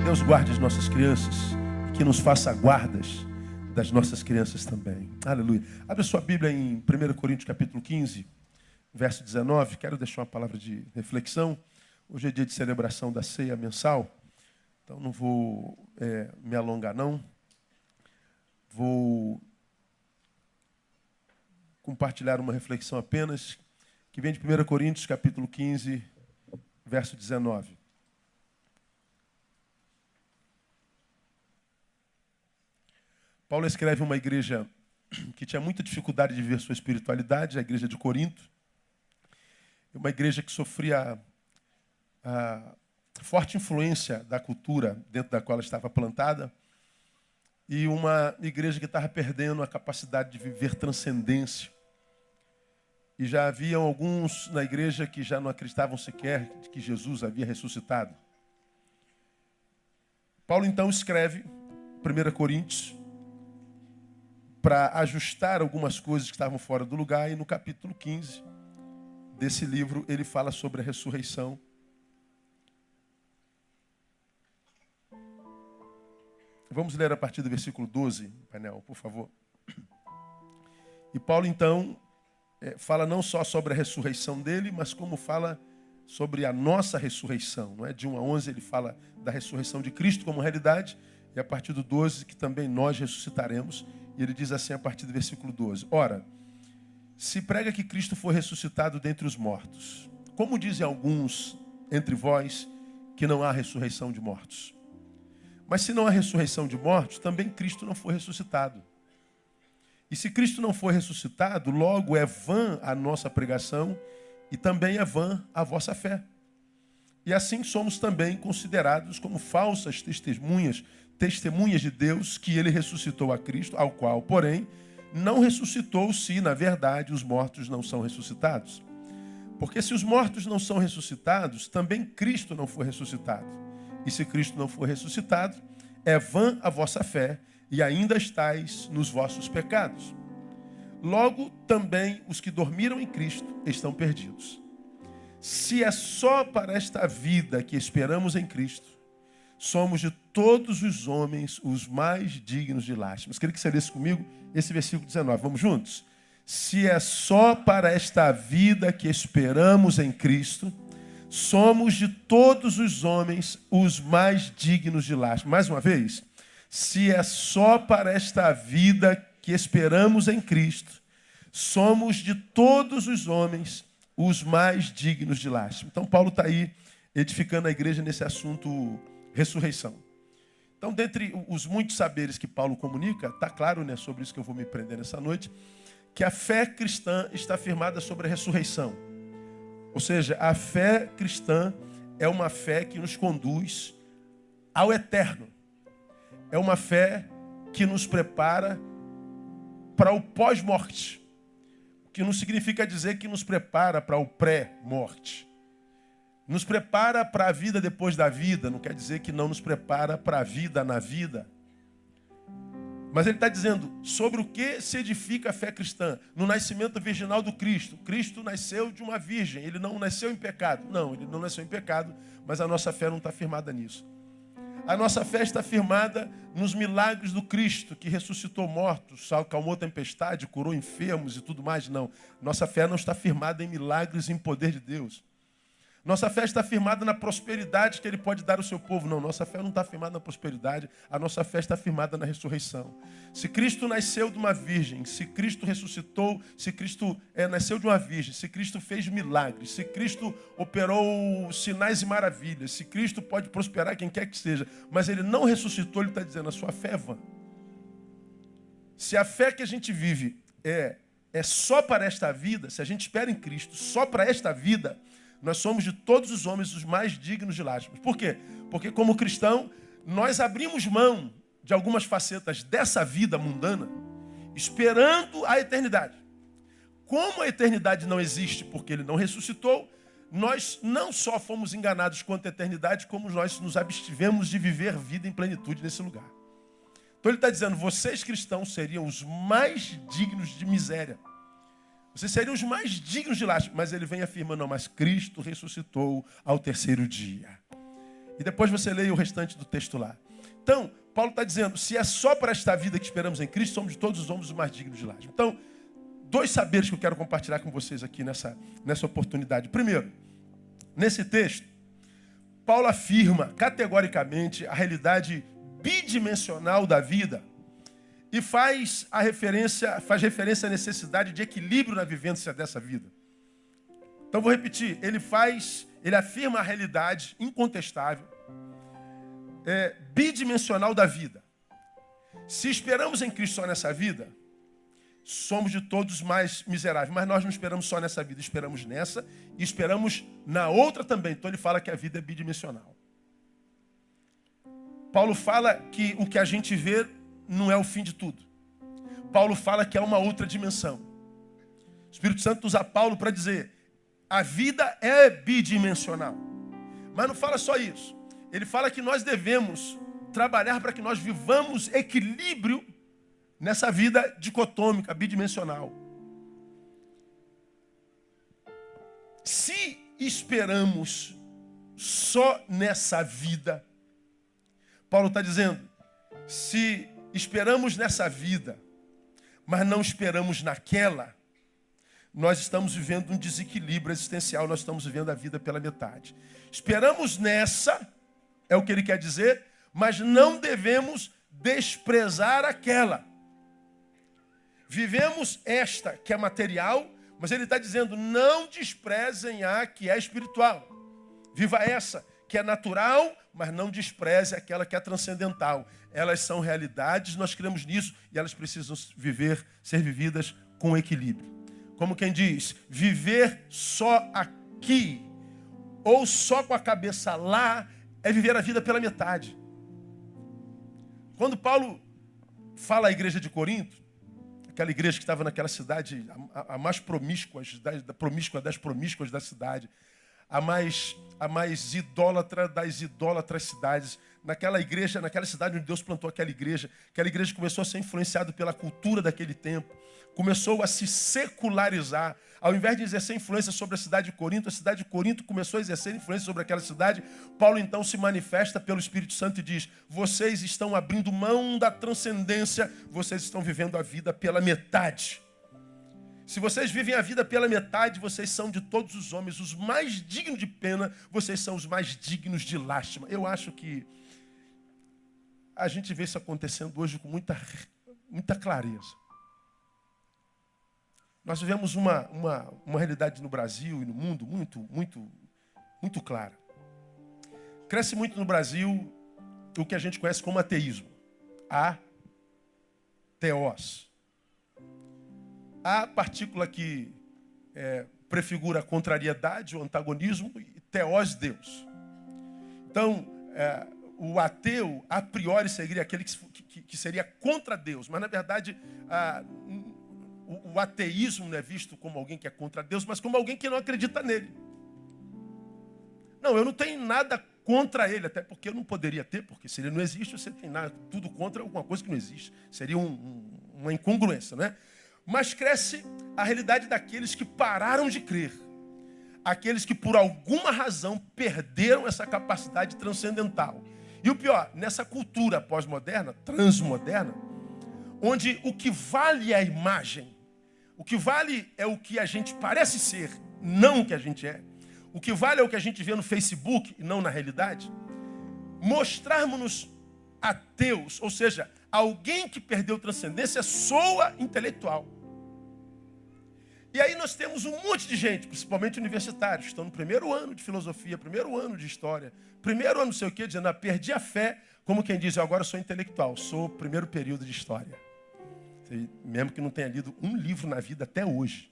Deus guarde as nossas crianças e que nos faça guardas das nossas crianças também. Aleluia. Abre a sua Bíblia em 1 Coríntios capítulo 15, verso 19. Quero deixar uma palavra de reflexão. Hoje é dia de celebração da ceia mensal, então não vou me alongar não. Vou compartilhar uma reflexão apenas, que vem de 1 Coríntios capítulo 15, verso 19. Paulo escreve uma igreja que tinha muita dificuldade de viver sua espiritualidade, a igreja de Corinto. Uma igreja que sofria a forte influência da cultura dentro da qual ela estava plantada. E uma igreja que estava perdendo a capacidade de viver transcendência. E já haviam alguns na igreja que já não acreditavam sequer de que Jesus havia ressuscitado. Paulo então escreve 1 Coríntios para ajustar algumas coisas que estavam fora do lugar. E no capítulo 15 desse livro ele fala sobre a ressurreição. Vamos ler a partir do versículo 12, painel, por favor. E Paulo, então, fala não só sobre a ressurreição dele, mas como fala sobre a nossa ressurreição. Não é? De 1 a 11 ele fala da ressurreição de Cristo como realidade, e a partir do 12 que também nós ressuscitaremos. E ele diz assim a partir do versículo 12. Ora, se prega que Cristo foi ressuscitado dentre os mortos, como dizem alguns entre vós que não há ressurreição de mortos? Mas se não há ressurreição de mortos, também Cristo não foi ressuscitado. E se Cristo não foi ressuscitado, logo é vã a nossa pregação e também é vã a vossa fé. E assim somos também considerados como falsas testemunhas de Deus, que ele ressuscitou a Cristo, ao qual, porém, não ressuscitou se, na verdade, os mortos não são ressuscitados. Porque se os mortos não são ressuscitados, também Cristo não foi ressuscitado. E se Cristo não for ressuscitado, é vã a vossa fé e ainda estáis nos vossos pecados. Logo, também os que dormiram em Cristo estão perdidos. Se é só para esta vida que esperamos em Cristo, somos de todos os homens os mais dignos de lástima. Queria que você lesse comigo esse versículo 19. Vamos juntos? Se é só para esta vida que esperamos em Cristo, somos de todos os homens os mais dignos de lástima. Mais uma vez. Se é só para esta vida que esperamos em Cristo, somos de todos os homens os mais dignos de lástima. Então Paulo está aí edificando a igreja nesse assunto ressurreição. Então, dentre os muitos saberes que Paulo comunica, está claro, né, sobre isso que eu vou me prender nessa noite, que a fé cristã está firmada sobre a ressurreição. Ou seja, a fé cristã é uma fé que nos conduz ao eterno. É uma fé que nos prepara para o pós-morte. O que não significa dizer que nos prepara para o pré-morte. Nos prepara para a vida depois da vida, não quer dizer que não nos prepara para a vida na vida. Mas ele está dizendo sobre o que se edifica a fé cristã. No nascimento virginal do Cristo. Cristo nasceu de uma virgem, ele não nasceu em pecado. Não, ele não nasceu em pecado, mas a nossa fé não está firmada nisso. A nossa fé está firmada nos milagres do Cristo, que ressuscitou mortos, acalmou tempestade, curou enfermos e tudo mais. Não, nossa fé não está firmada em milagres e em poder de Deus. Nossa fé está firmada na prosperidade que ele pode dar ao seu povo. Não, nossa fé não está firmada na prosperidade. A nossa fé está firmada na ressurreição. Se Cristo nasceu de uma virgem, se Cristo ressuscitou, se Cristo nasceu de uma virgem, se Cristo fez milagres, se Cristo operou sinais e maravilhas, se Cristo pode prosperar quem quer que seja, mas ele não ressuscitou, ele está dizendo, a sua fé é vã. Se a fé que a gente vive é só para esta vida, se a gente espera em Cristo só para esta vida, nós somos de todos os homens os mais dignos de lástima. Por quê? Porque como cristão, nós abrimos mão de algumas facetas dessa vida mundana, esperando a eternidade. Como a eternidade não existe porque ele não ressuscitou, nós não só fomos enganados quanto à eternidade, como nós nos abstivemos de viver vida em plenitude nesse lugar. Então ele está dizendo, vocês cristãos seriam os mais dignos de miséria. Vocês seriam os mais dignos de lástima. Mas ele vem afirmando, não, mas Cristo ressuscitou ao terceiro dia. E depois você leia o restante do texto lá. Então, Paulo está dizendo, se é só para esta vida que esperamos em Cristo, somos de todos os homens os mais dignos de lástima. Então, 2 saberes que eu quero compartilhar com vocês aqui nessa oportunidade. Primeiro, nesse texto, Paulo afirma categoricamente a realidade bidimensional da vida e faz referência à necessidade de equilíbrio na vivência dessa vida. Então, vou repetir, ele afirma a realidade incontestável, bidimensional da vida. Se esperamos em Cristo só nessa vida, somos de todos mais miseráveis. Mas nós não esperamos só nessa vida, esperamos nessa e esperamos na outra também. Então ele fala que a vida é bidimensional. Paulo fala que o que a gente vê não é o fim de tudo. Paulo fala que é uma outra dimensão. O Espírito Santo usa Paulo para dizer, a vida é bidimensional. Mas não fala só isso. Ele fala que nós devemos trabalhar para que nós vivamos equilíbrio nessa vida dicotômica, bidimensional. Se esperamos só nessa vida, Paulo está dizendo, se esperamos nessa vida, mas não esperamos naquela, nós estamos vivendo um desequilíbrio existencial, nós estamos vivendo a vida pela metade. Esperamos nessa, é o que ele quer dizer, mas não devemos desprezar aquela. Vivemos esta que é material, mas ele está dizendo, não desprezem a que é espiritual. Viva essa que é natural, mas não despreze aquela que é transcendental. Elas são realidades, nós cremos nisso, e elas precisam ser vividas com equilíbrio. Como quem diz, viver só aqui, ou só com a cabeça lá, é viver a vida pela metade. Quando Paulo fala à igreja de Corinto, aquela igreja que estava naquela cidade, a mais promíscua das promíscuas da cidade, a mais idólatra das idólatras cidades. Naquela igreja, naquela cidade onde Deus plantou aquela igreja começou a ser influenciada pela cultura daquele tempo, começou a se secularizar. Ao invés de exercer influência sobre a cidade de Corinto começou a exercer influência sobre aquela cidade. Paulo então se manifesta pelo Espírito Santo e diz, vocês estão abrindo mão da transcendência, vocês estão vivendo a vida pela metade. Se vocês vivem a vida pela metade, vocês são de todos os homens os mais dignos de pena, vocês são os mais dignos de lástima. Eu acho que a gente vê isso acontecendo hoje com muita clareza. Nós vivemos uma realidade no Brasil e no mundo muito clara. Cresce muito no Brasil o que a gente conhece como ateísmo. Ateós. A partícula que prefigura a contrariedade, o antagonismo, e teós, Deus. Então, o ateu, a priori, seria aquele que seria contra Deus. Mas, na verdade, o ateísmo não é visto como alguém que é contra Deus, mas como alguém que não acredita nele. Não, eu não tenho nada contra ele, até porque eu não poderia ter, porque se ele não existe, você tem tudo contra alguma coisa que não existe. Seria uma incongruência, né? Mas cresce a realidade daqueles que pararam de crer. Aqueles que, por alguma razão, perderam essa capacidade transcendental. E o pior, nessa cultura pós-moderna, transmoderna, onde o que vale é a imagem, o que vale é o que a gente parece ser, não o que a gente é. O que vale é o que a gente vê no Facebook e não na realidade. Mostrarmos-nos ateus, ou seja, alguém que perdeu transcendência, soa intelectual. E aí nós temos um monte de gente, principalmente universitários, que estão no primeiro ano de filosofia, primeiro ano de história, primeiro ano não sei o quê, dizendo, perdi a fé, como quem diz, eu agora sou intelectual, sou primeiro período de história. Mesmo que não tenha lido um livro na vida até hoje.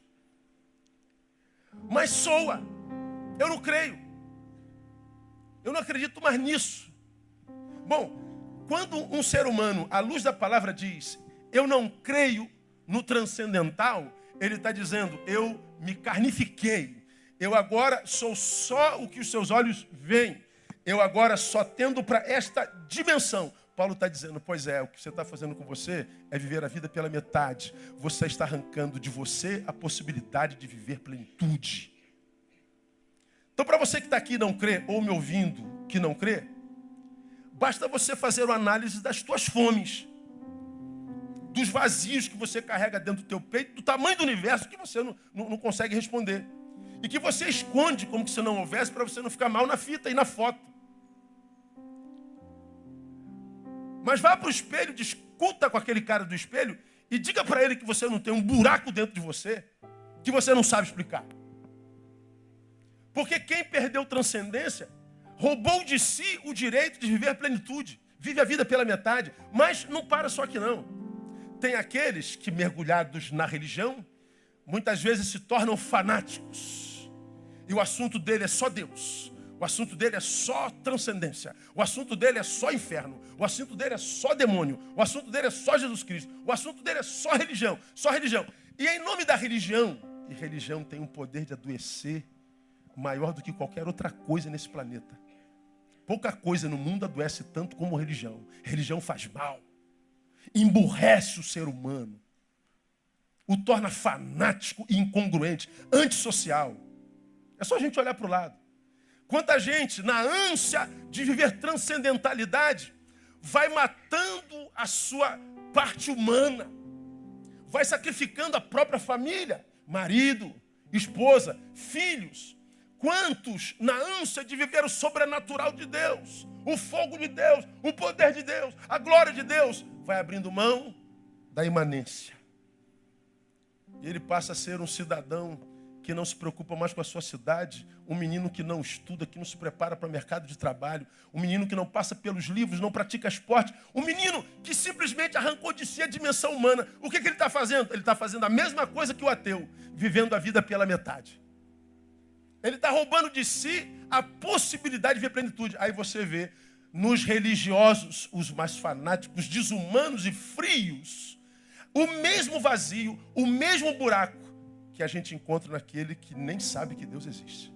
Mas soa, eu não creio. Eu não acredito mais nisso. Bom, quando um ser humano, à luz da palavra, diz, eu não creio no transcendental, ele está dizendo, eu me carnifiquei. Eu agora sou só o que os seus olhos veem. Eu agora só tendo para esta dimensão. Paulo está dizendo, pois é, o que você está fazendo com você é viver a vida pela metade. Você está arrancando de você a possibilidade de viver plenitude. Então, para você que está aqui e não crê, ou me ouvindo que não crê, Basta você fazer uma análise das tuas fomes, dos vazios que você carrega dentro do teu peito, do tamanho do universo que você não consegue responder. E que você esconde como se não houvesse para você não ficar mal na fita e na foto. Mas vá para o espelho, discuta com aquele cara do espelho e diga para ele que você não tem um buraco dentro de você que você não sabe explicar. Porque quem perdeu transcendência roubou de si o direito de viver a plenitude. Vive a vida pela metade. Mas não para só aqui não. Tem aqueles que, mergulhados na religião, muitas vezes se tornam fanáticos. E o assunto dele é só Deus. O assunto dele é só transcendência. O assunto dele é só inferno. O assunto dele é só demônio. O assunto dele é só Jesus Cristo. O assunto dele é só religião. Só religião. E em nome da religião, e religião tem um poder de adoecer maior do que qualquer outra coisa nesse planeta. Pouca coisa no mundo adoece tanto como religião. Religião faz mal. Emburrece o ser humano. O torna fanático e incongruente, antissocial. É só a gente olhar para o lado. Quanta gente, na ânsia de viver transcendentalidade, vai matando a sua parte humana. Vai sacrificando a própria família, marido, esposa, filhos. Quantos, na ânsia de viver o sobrenatural de Deus, o fogo de Deus, o poder de Deus, a glória de Deus, vai abrindo mão da imanência. E ele passa a ser um cidadão que não se preocupa mais com a sua cidade, um menino que não estuda, que não se prepara para o mercado de trabalho, um menino que não passa pelos livros, não pratica esporte, um menino que simplesmente arrancou de si a dimensão humana. O que ele está fazendo? Ele está fazendo a mesma coisa que o ateu, vivendo a vida pela metade. Ele está roubando de si a possibilidade de ver plenitude. Aí você vê nos religiosos, os mais fanáticos, desumanos e frios, o mesmo vazio, o mesmo buraco que a gente encontra naquele que nem sabe que Deus existe.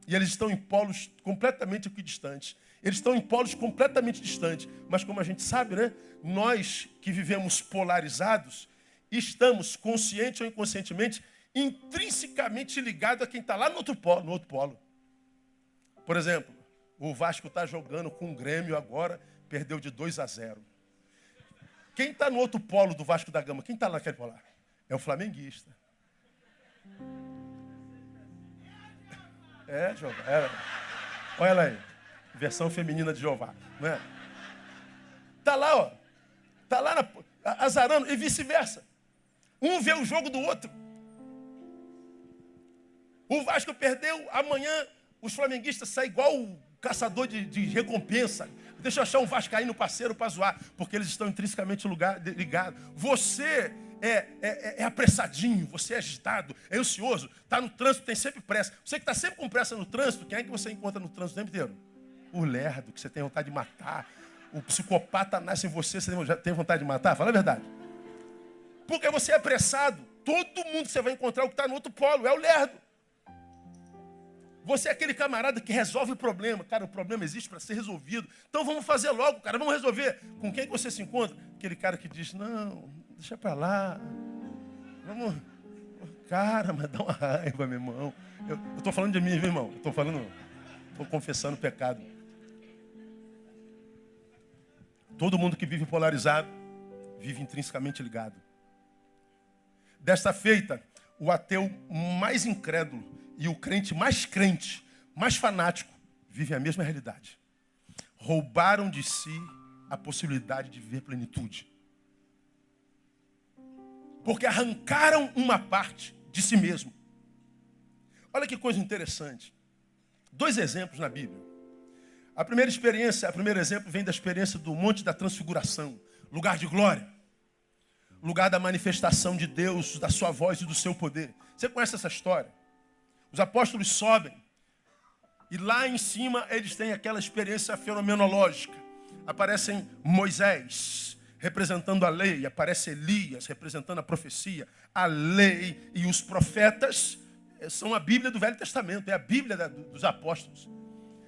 E eles estão em polos completamente equidistantes. Eles estão em polos completamente distantes. Mas como a gente sabe, né? Nós que vivemos polarizados, estamos, consciente ou inconscientemente, intrinsecamente ligados a quem está lá no outro polo. Por exemplo, o Vasco está jogando com o Grêmio agora, perdeu de 2-0. Quem está no outro polo do Vasco da Gama? Quem está lá naquele polo? É o flamenguista. É, Jeová. Olha ela aí. Versão feminina de Jeová. Não é? Tá lá, ó. Tá lá azarando e vice-versa. Um vê o jogo do outro. O Vasco perdeu, amanhã os flamenguistas saem igual o caçador de recompensa. Deixa eu achar um vascaíno parceiro para zoar, porque eles estão intrinsecamente ligados. Você é apressadinho, você é agitado, é ansioso, está no trânsito, tem sempre pressa. Você que está sempre com pressa no trânsito, quem é que você encontra no trânsito o tempo inteiro? O lerdo, que você tem vontade de matar. O psicopata nasce em você, você já tem vontade de matar? Fala a verdade. Porque você é apressado. Todo mundo que você vai encontrar, o que está no outro polo, é o lerdo. Você é aquele camarada que resolve o problema. Cara, o problema existe para ser resolvido. Então vamos fazer logo, cara. Vamos resolver. Com quem que você se encontra? Aquele cara que diz, não, deixa para lá. Vamos. Cara, mas dá uma raiva, meu irmão. Eu estou falando de mim, meu irmão. Estou confessando o pecado. Todo mundo que vive polarizado, vive intrinsecamente ligado. Desta feita, o ateu mais incrédulo e o crente, mais fanático, vivem a mesma realidade. Roubaram de si a possibilidade de viver plenitude. Porque arrancaram uma parte de si mesmo. Olha que coisa interessante. 2 exemplos na Bíblia. O primeiro exemplo vem da experiência do Monte da Transfiguração, lugar de glória. Lugar da manifestação de Deus, da sua voz e do seu poder. Você conhece essa história? Os apóstolos sobem e lá em cima eles têm aquela experiência fenomenológica. Aparecem Moisés representando a lei, aparece Elias representando a profecia. A lei e os profetas são a Bíblia do Velho Testamento, é a Bíblia dos apóstolos.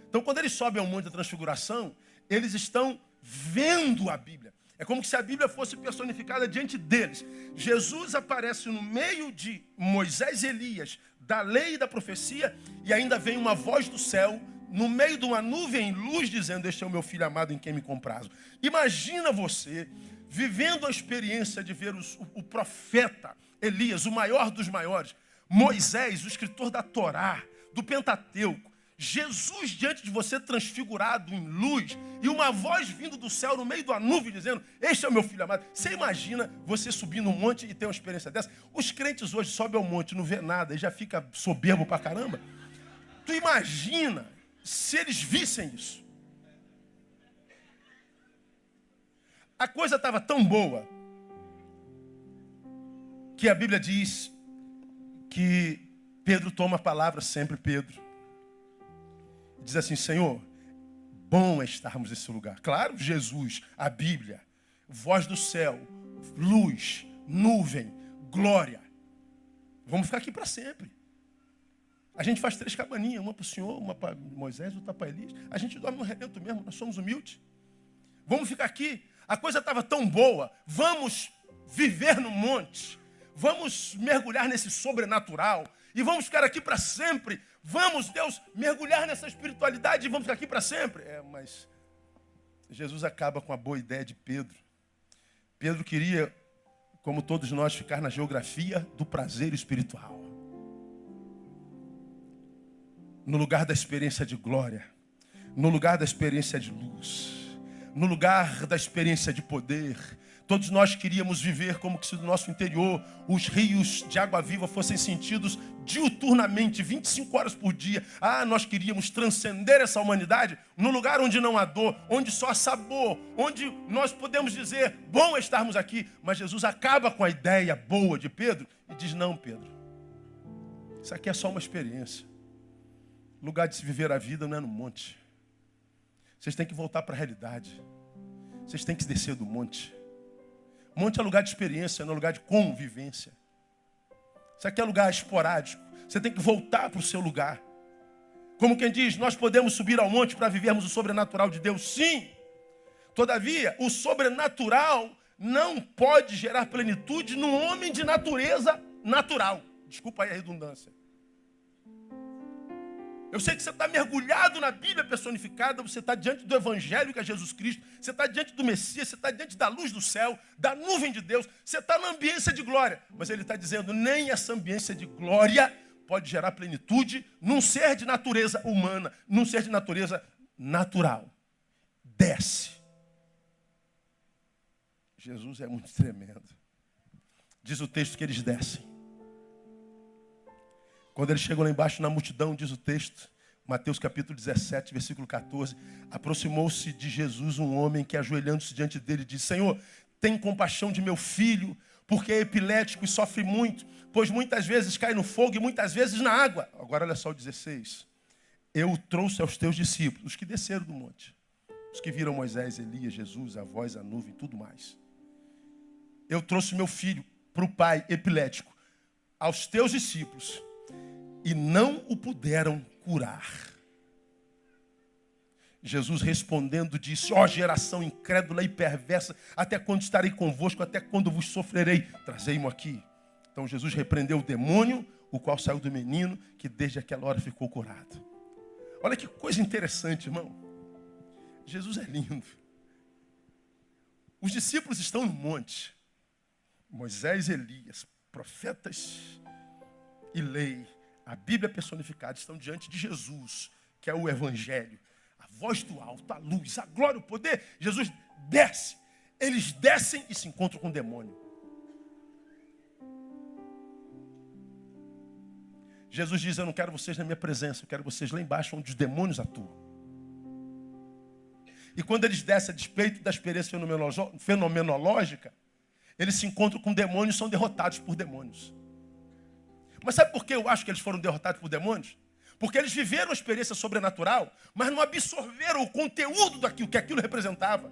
Então quando eles sobem ao Monte da Transfiguração, eles estão vendo a Bíblia. É como se a Bíblia fosse personificada diante deles. Jesus aparece no meio de Moisés e Elias, da lei e da profecia, e ainda vem uma voz do céu no meio de uma nuvem, luz, dizendo: este é o meu filho amado em quem me comprazo. Imagina você vivendo a experiência de ver o profeta Elias, o maior dos maiores, Moisés, o escritor da Torá, do Pentateuco, Jesus diante de você transfigurado em luz e uma voz vindo do céu no meio da nuvem dizendo: este é o meu filho amado. Você imagina você subir num monte e ter uma experiência dessa? Os crentes hoje sobem ao monte, não vê nada e já fica soberbo pra caramba. Tu imagina se eles vissem isso. A coisa estava tão boa que a Bíblia diz que Pedro toma a palavra, sempre Pedro. Diz assim: Senhor, bom é estarmos nesse lugar. Claro, Jesus, a Bíblia, voz do céu, luz, nuvem, glória. Vamos ficar aqui para sempre. A gente faz 3 cabaninhas, uma para o Senhor, uma para Moisés, outra para Elias. A gente dorme no relento mesmo, nós somos humildes. Vamos ficar aqui. A coisa estava tão boa. Vamos viver no monte. Vamos mergulhar nesse sobrenatural. E vamos ficar aqui para sempre. Vamos, Deus, mergulhar nessa espiritualidade e vamos ficar aqui para sempre. Mas Jesus acaba com a boa ideia de Pedro. Pedro queria, como todos nós, ficar na geografia do prazer espiritual. No lugar da experiência de glória. No lugar da experiência de luz. No lugar da experiência de poder. Todos nós queríamos viver como que se do nosso interior os rios de água viva fossem sentidos diuturnamente, 25 horas por dia. Nós queríamos transcender essa humanidade no lugar onde não há dor, onde só há sabor, onde nós podemos dizer: bom é estarmos aqui. Mas Jesus acaba com a ideia boa de Pedro e diz: não, Pedro, isso aqui é só uma experiência. O lugar de se viver a vida não é no monte. Vocês têm que voltar para a realidade. Vocês têm que descer do monte. Monte é lugar de experiência, não é lugar de convivência. Isso aqui é lugar esporádico. Você tem que voltar para o seu lugar. Como quem diz: nós podemos subir ao monte para vivermos o sobrenatural de Deus? Sim. Todavia, o sobrenatural não pode gerar plenitude num homem de natureza natural. Desculpa aí a redundância. Eu sei que você está mergulhado na Bíblia personificada, você está diante do Evangelho que é Jesus Cristo, você está diante do Messias, você está diante da luz do céu, da nuvem de Deus, você está na ambiência de glória. Mas ele está dizendo: nem essa ambiência de glória pode gerar plenitude num ser de natureza humana, num ser de natureza natural. Desce. Jesus é muito tremendo. Diz o texto que eles descem. Quando eles chegam lá embaixo na multidão, diz o texto, Mateus capítulo 17, versículo 14, aproximou-se de Jesus um homem que, ajoelhando-se diante dele, disse: Senhor, tem compaixão de meu filho, porque é epilético e sofre muito, pois muitas vezes cai no fogo e muitas vezes na água. Agora olha só o 16. Eu o trouxe aos teus discípulos, os que desceram do monte, os que viram Moisés, Elias, Jesus, a voz, a nuvem, tudo mais. Eu trouxe meu filho para o pai epilético, aos teus discípulos, e não o puderam curar. Jesus respondendo disse: ó geração incrédula e perversa, até quando estarei convosco, até quando vos sofrerei? Trazei-mo aqui. Então Jesus repreendeu o demônio, o qual saiu do menino, que desde aquela hora ficou curado. Olha que coisa interessante, irmão. Jesus é lindo. Os discípulos estão no monte. Moisés, Elias, profetas e lei, a Bíblia personificada, estão diante de Jesus, que é o Evangelho. A voz do alto, a luz, a glória, o poder. Jesus desce. Eles descem e se encontram com o demônio. Jesus diz: eu não quero vocês na minha presença, eu quero vocês lá embaixo, onde os demônios atuam. E quando eles descem a despeito da experiência fenomenológica, eles se encontram com demônios e são derrotados por demônios. Mas sabe por que eu acho que eles foram derrotados por demônios? Porque eles viveram a experiência sobrenatural, mas não absorveram o conteúdo daquilo que aquilo representava.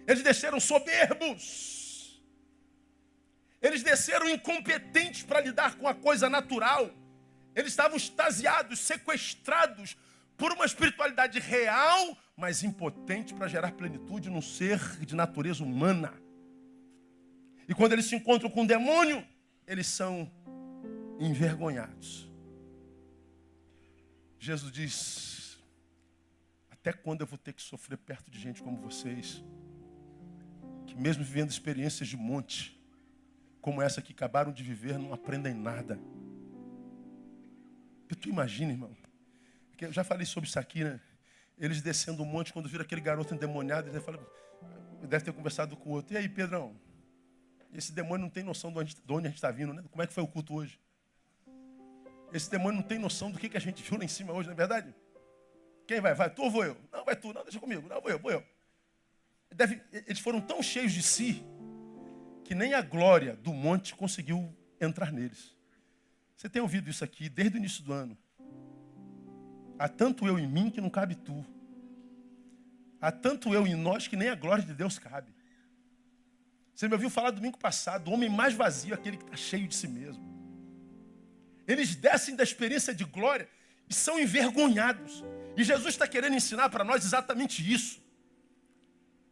Eles desceram soberbos. Eles desceram incompetentes para lidar com a coisa natural. Eles estavam extasiados, sequestrados por uma espiritualidade real, mas impotente para gerar plenitude num ser de natureza humana. E quando eles se encontram com o demônio, eles são envergonhados. Jesus diz: Até quando eu vou ter que sofrer perto de gente como vocês, que mesmo vivendo experiências de monte, como essa que acabaram de viver, não aprendem nada. Porque tu imagina, irmão, porque eu já falei sobre isso aqui, né? Eles descendo um monte, quando viram aquele garoto endemoniado, eles falam, deve ter conversado com o outro. E aí, Pedrão? Esse demônio não tem noção de onde a gente está vindo, né? Como é que foi o culto hoje? Esse demônio não tem noção do que a gente viu lá em cima hoje, não é verdade? Quem vai? Vai tu ou vou eu? Não, vai tu. Não, deixa comigo. Não, vou eu. Eles foram tão cheios de si que nem a glória do monte conseguiu entrar neles. Você tem ouvido isso aqui desde o início do ano. Há tanto eu em mim que não cabe tu. Há tanto eu em nós que nem a glória de Deus cabe. Você me ouviu falar domingo passado, o homem mais vazio é aquele que está cheio de si mesmo. Eles descem da experiência de glória e são envergonhados. E Jesus está querendo ensinar para nós exatamente isso.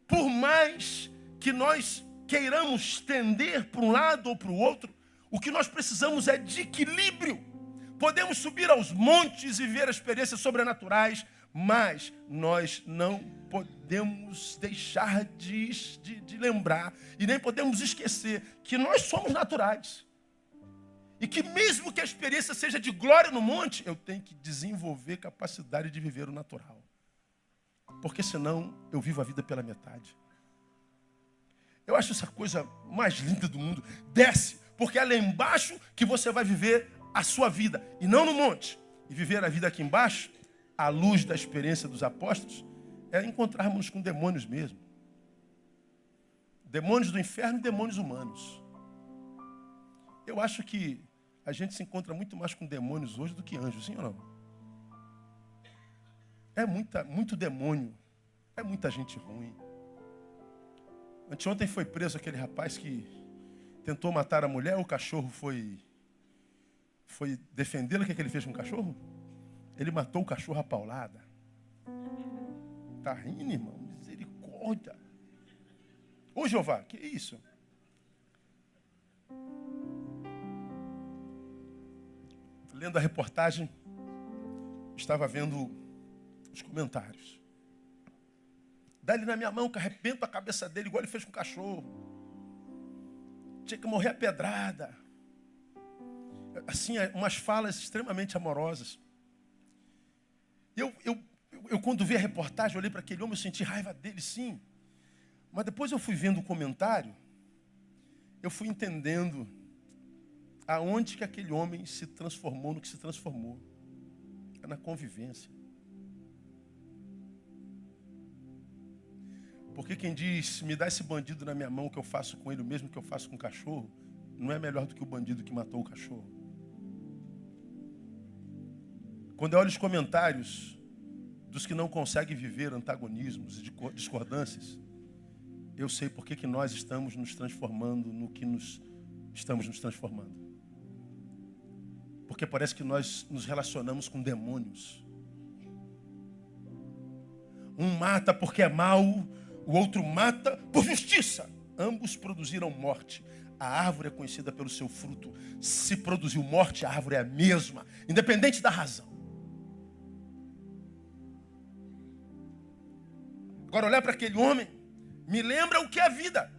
Por mais que nós queiramos tender para um lado ou para o outro, o que nós precisamos é de equilíbrio. Podemos subir aos montes e ver experiências sobrenaturais, mas nós não podemos deixar de lembrar e nem podemos esquecer que nós somos naturais. E que mesmo que a experiência seja de glória no monte, eu tenho que desenvolver capacidade de viver o natural. Porque senão eu vivo a vida pela metade. Eu acho essa coisa mais linda do mundo. Desce, porque é lá embaixo que você vai viver a sua vida, e não no monte. E viver a vida aqui embaixo, à luz da experiência dos apóstolos, é encontrarmos com demônios mesmo. Demônios do inferno e demônios humanos. Eu acho que a gente se encontra muito mais com demônios hoje do que anjos, sim ou não? É muito demônio. É muita gente ruim. Anteontem foi preso aquele rapaz que tentou matar a mulher, o cachorro foi defendê-la. O que ele fez com o cachorro? Ele matou o cachorro a paulada. Tá rindo, irmão? Misericórdia. Ô, Jeová, que isso? Lendo a reportagem, estava vendo os comentários. Dá-lhe na minha mão que arrebento a cabeça dele, igual ele fez com o cachorro. Tinha que morrer a pedrada. Assim, umas falas extremamente amorosas. Eu quando vi a reportagem, olhei para aquele homem, eu senti raiva dele, sim. Mas depois eu fui vendo o comentário, eu fui entendendo aonde que aquele homem se transformou no que se transformou. É na convivência. Porque quem diz, me dá esse bandido na minha mão, o que eu faço com ele, o mesmo que eu faço com o cachorro, não é melhor do que o bandido que matou o cachorro. Quando eu olho os comentários dos que não conseguem viver antagonismos e discordâncias, eu sei por que nós estamos nos transformando no que estamos nos transformando. Porque parece que nós nos relacionamos com demônios. Um mata porque é mau, o outro mata por justiça. Ambos produziram morte. A árvore é conhecida pelo seu fruto. Se produziu morte, a árvore é a mesma, independente da razão. Agora, olhar para aquele homem me lembra o que é a vida.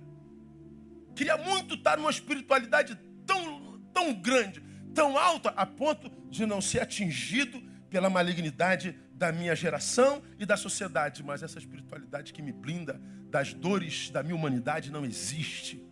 Queria muito estar numa espiritualidade tão grande, tão alta, a ponto de não ser atingido pela malignidade da minha geração e da sociedade. Mas essa espiritualidade que me blinda das dores da minha humanidade não existe.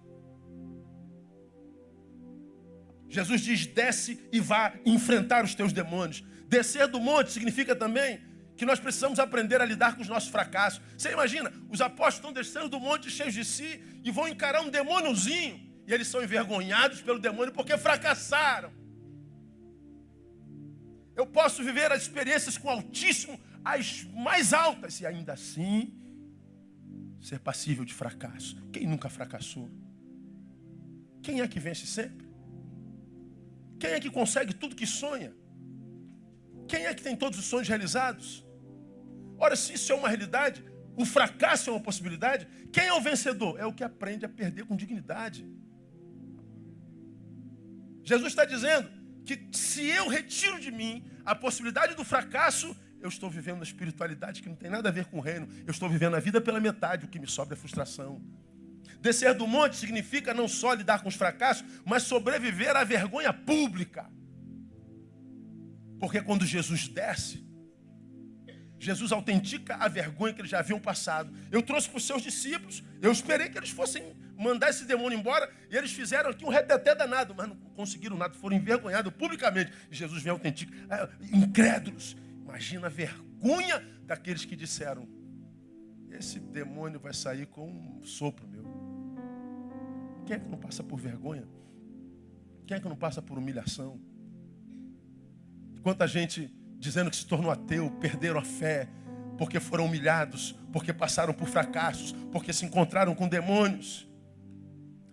Jesus diz, desce e vá enfrentar os teus demônios. Descer do monte significa também que nós precisamos aprender a lidar com os nossos fracassos. Você imagina, os apóstolos estão descendo do monte cheios de si e vão encarar um demôniozinho. E eles são envergonhados pelo demônio porque fracassaram. Eu posso viver as experiências com o Altíssimo, as mais altas, e ainda assim ser passível de fracasso. Quem nunca fracassou? Quem é que vence sempre? Quem é que consegue tudo que sonha? Quem é que tem todos os sonhos realizados? Ora, se isso é uma realidade, o fracasso é uma possibilidade, quem é o vencedor? É o que aprende a perder com dignidade. Jesus está dizendo que se eu retiro de mim a possibilidade do fracasso, eu estou vivendo uma espiritualidade que não tem nada a ver com o reino. Eu estou vivendo a vida pela metade, o que me sobra é frustração. Descer do monte significa não só lidar com os fracassos, mas sobreviver à vergonha pública. Porque quando Jesus desce, Jesus autentica a vergonha que eles já haviam passado. Eu trouxe para os seus discípulos, eu esperei que eles fossem mandar esse demônio embora, e eles fizeram aqui um reteté danado, mas não conseguiram nada, foram envergonhados publicamente. E Jesus vem autenticar, incrédulos. Imagina a vergonha daqueles que disseram, esse demônio vai sair com um sopro meu. Quem é que não passa por vergonha? Quem é que não passa por humilhação? Quanta gente dizendo que se tornou ateu, perderam a fé, porque foram humilhados, porque passaram por fracassos, porque se encontraram com demônios,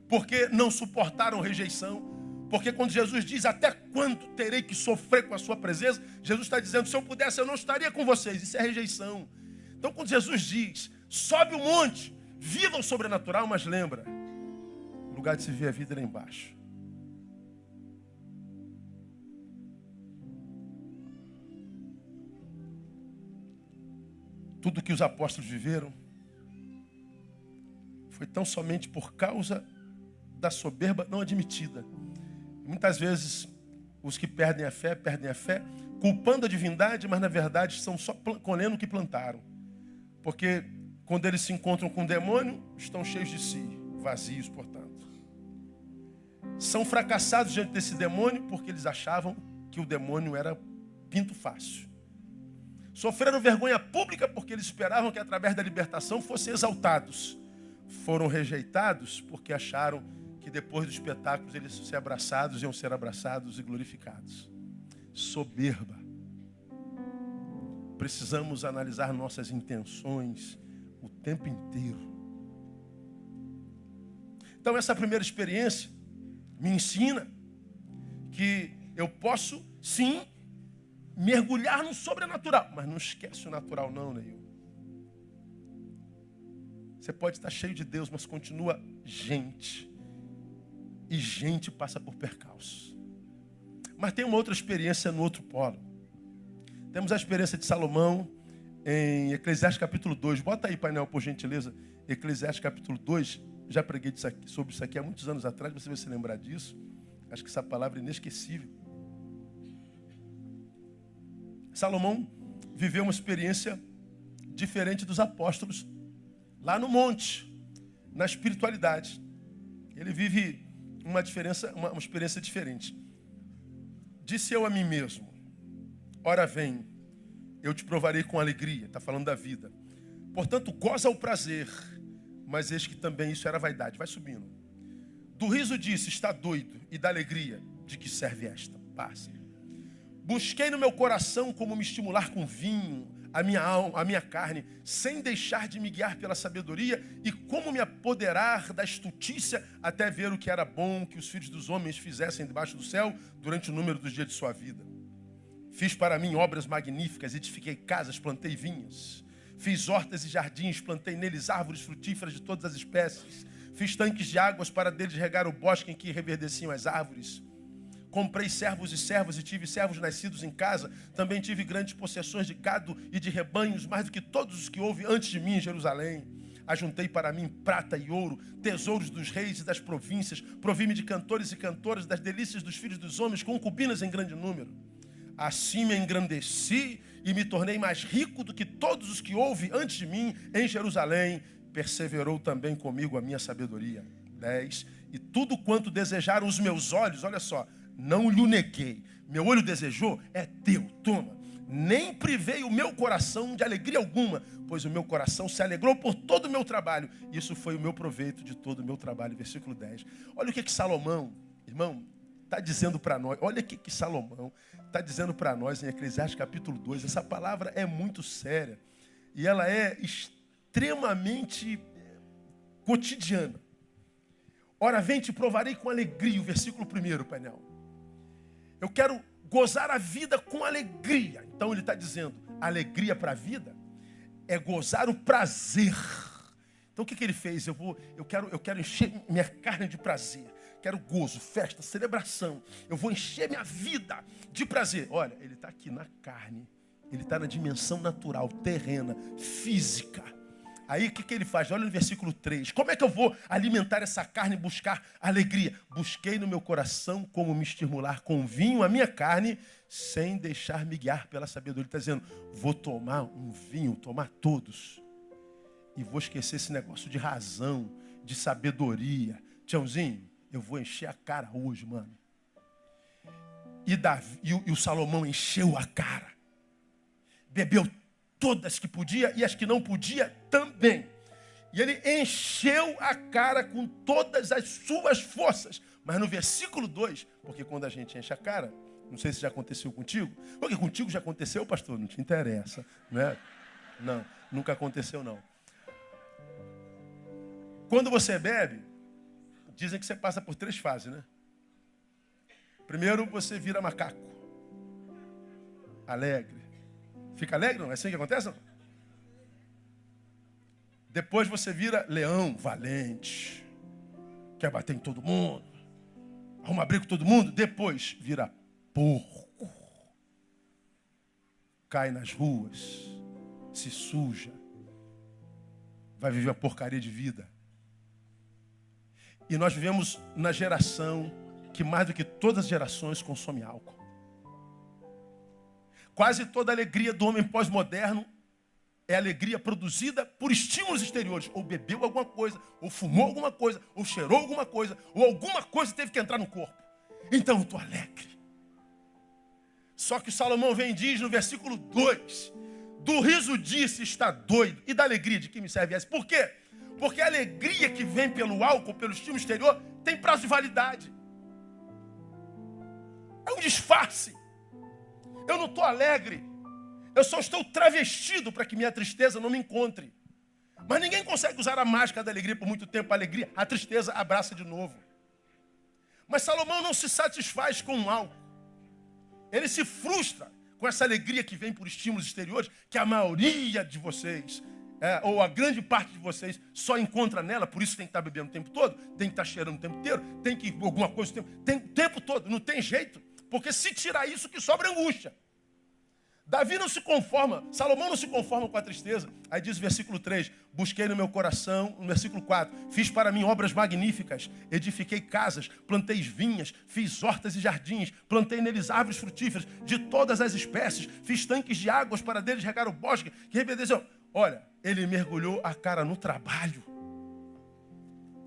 porque não suportaram rejeição. Porque quando Jesus diz, até quando terei que sofrer com a sua presença, Jesus está dizendo, se eu pudesse eu não estaria com vocês. Isso é rejeição. Então quando Jesus diz, sobe o monte, viva o sobrenatural, mas lembra, o lugar de se ver a vida é lá embaixo. Tudo que os apóstolos viveram foi tão somente por causa da soberba não admitida. Muitas vezes, os que perdem a fé, culpando a divindade, mas na verdade estão só colhendo o que plantaram. Porque quando eles se encontram com o demônio, estão cheios de si, vazios, portanto. São fracassados diante desse demônio porque eles achavam que o demônio era pinto fácil. Sofreram vergonha pública porque eles esperavam que através da libertação fossem exaltados. Foram rejeitados porque acharam que depois do espetáculo eles iam ser abraçados e glorificados. Soberba. Precisamos analisar nossas intenções o tempo inteiro. Então essa primeira experiência me ensina que eu posso, sim, mergulhar no sobrenatural. Mas não esquece o natural não, Neil. Você pode estar cheio de Deus, mas continua gente. E gente passa por percalços. Mas tem uma outra experiência no outro polo. Temos a experiência de Salomão em Eclesiastes capítulo 2. Bota aí, painel, por gentileza. Eclesiastes capítulo 2. Já preguei sobre isso aqui há muitos anos atrás. Você vai se lembrar disso. Acho que essa palavra é inesquecível. Salomão viveu uma experiência diferente dos apóstolos lá no monte, na espiritualidade. Ele vive uma experiência diferente. Disse eu a mim mesmo, ora vem, eu te provarei com alegria. Está falando da vida. Portanto, goza o prazer, mas eis que também isso era vaidade. Vai subindo. Do riso disse, está doido, e da alegria, de que serve esta? Passa. Busquei no meu coração como me estimular com vinho, a minha alma, a minha carne, sem deixar de me guiar pela sabedoria, e como me apoderar da estutícia até ver o que era bom que os filhos dos homens fizessem debaixo do céu durante o número dos dias de sua vida. Fiz para mim obras magníficas, edifiquei casas, plantei vinhas. Fiz hortas e jardins, plantei neles árvores frutíferas de todas as espécies. Fiz tanques de águas para deles regar o bosque em que reverdeciam as árvores. Comprei servos e servas e tive servos nascidos em casa. Também tive grandes possessões de gado e de rebanhos, mais do que todos os que houve antes de mim em Jerusalém. Ajuntei para mim prata e ouro, tesouros dos reis e das províncias. Provi-me de cantores e cantoras, das delícias dos filhos dos homens, concubinas em grande número. Assim me engrandeci e me tornei mais rico do que todos os que houve antes de mim em Jerusalém. Perseverou também comigo a minha sabedoria. 10. E tudo quanto desejaram os meus olhos, olha só, não lhe neguei. Meu olho desejou, é teu, toma. Nem privei o meu coração de alegria alguma, pois o meu coração se alegrou por todo o meu trabalho. Isso foi o meu proveito de todo o meu trabalho. Versículo 10. Olha o que Salomão, irmão, está dizendo para nós. Olha o que Salomão está dizendo para nós em Eclesiastes capítulo 2. Essa palavra é muito séria. E ela é extremamente cotidiana. Ora, vem, te provarei com alegria. O versículo 1, painel. Eu quero gozar a vida com alegria. Então ele está dizendo, alegria para a vida é gozar o prazer. Então o que ele fez? Eu quero encher minha carne de prazer. Quero gozo, festa, celebração. Eu vou encher minha vida de prazer. Olha, ele está aqui na carne, Ele está na dimensão natural, terrena, física. Aí o que ele faz? Olha no versículo 3. Como é que eu vou alimentar essa carne e buscar alegria? Busquei no meu coração como me estimular com vinho a minha carne, sem deixar-me guiar pela sabedoria. Ele está dizendo, vou tomar um vinho, tomar todos. E vou esquecer esse negócio de razão, de sabedoria. Tiãozinho, eu vou encher a cara hoje, mano. E o Salomão encheu a cara. Bebeu todas que podia e as que não podia também. E ele encheu a cara com todas as suas forças. Mas no versículo 2, porque quando a gente enche a cara, não sei se já aconteceu contigo, porque contigo já aconteceu, pastor, não te interessa, né? Não, nunca aconteceu não. Quando você bebe, dizem que você passa por 3 fases, né? Primeiro você vira macaco, alegre. Fica alegre, não? É assim que acontece, não? Depois você vira leão, valente. Quer bater em todo mundo. Arruma briga com todo mundo. Depois vira porco. Cai nas ruas. Se suja. Vai viver uma porcaria de vida. E nós vivemos na geração que mais do que todas as gerações consome álcool. Quase toda a alegria do homem pós-moderno é alegria produzida por estímulos exteriores. Ou bebeu alguma coisa, ou fumou alguma coisa, ou cheirou alguma coisa, ou alguma coisa teve que entrar no corpo. Então eu estou alegre. Só que Salomão vem e diz no versículo 2, do riso disse está doido, e da alegria de que me serve essa. Por quê? Porque a alegria que vem pelo álcool, pelo estímulo exterior, tem prazo de validade. É um disfarce. Eu não estou alegre. Eu só estou travestido para que minha tristeza não me encontre. Mas ninguém consegue usar a máscara da alegria por muito tempo. A alegria, a tristeza abraça de novo. Mas Salomão não se satisfaz com o álcool. Ele se frustra com essa alegria que vem por estímulos exteriores, que a maioria de vocês, ou a grande parte de vocês, só encontra nela. Por isso tem que estar bebendo o tempo todo, tem que estar cheirando o tempo inteiro, tem que alguma coisa o tempo todo. Não tem jeito. Porque se tirar isso, que sobra angústia. Davi não se conforma, Salomão não se conforma com a tristeza. Aí diz o versículo 3, busquei no meu coração, no versículo 4, fiz para mim obras magníficas, edifiquei casas, plantei vinhas, fiz hortas e jardins, plantei neles árvores frutíferas de todas as espécies, fiz tanques de águas para deles regar o bosque, que reverdeceu. Olha, ele mergulhou a cara no trabalho.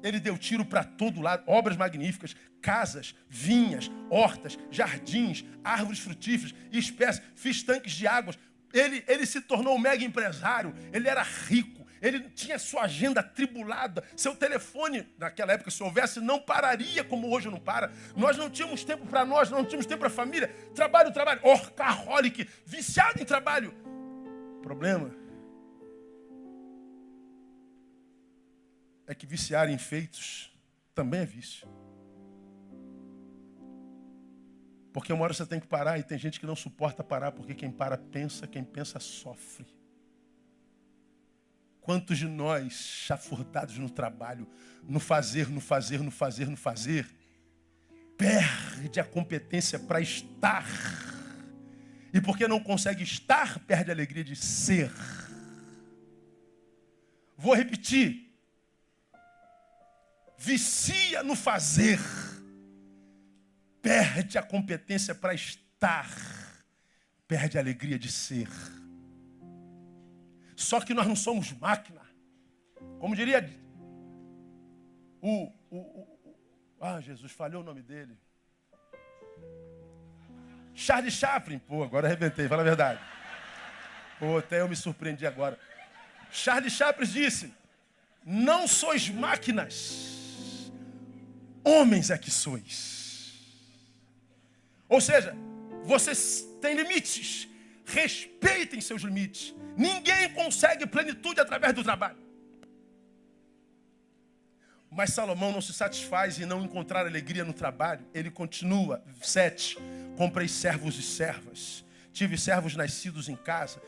Ele deu tiro para todo lado, obras magníficas, casas, vinhas, hortas, jardins, árvores frutíferas, espécies, fiz tanques de águas. Ele se tornou um mega empresário, ele era rico, ele tinha sua agenda atribulada, seu telefone, naquela época, se houvesse, não pararia como hoje não para. Nós não tínhamos tempo para nós, não tínhamos tempo para a família. Trabalho, workaholic, viciado em trabalho. Problema é que viciar em feitos também é vício. Porque uma hora você tem que parar e tem gente que não suporta parar, porque quem para pensa, quem pensa sofre. Quantos de nós, chafurdados no trabalho, no fazer, perde a competência para estar. E porque não consegue estar, perde a alegria de ser. Vou repetir. Vicia no fazer, perde a competência para estar, perde a alegria de ser. Só que nós não somos máquina. Como diria Jesus, falhou o nome dele. Charlie Chaplin. Pô, agora arrebentei, fala a verdade. Pô, até eu me surpreendi agora. Charlie Chaplin disse, não sois máquinas. Homens é que sois. Ou seja, vocês têm limites. Respeitem seus limites. Ninguém consegue plenitude através do trabalho. Mas Salomão não se satisfaz em não encontrar alegria no trabalho. Ele continua. 7. Comprei servos e servas. Tive servos nascidos em casa.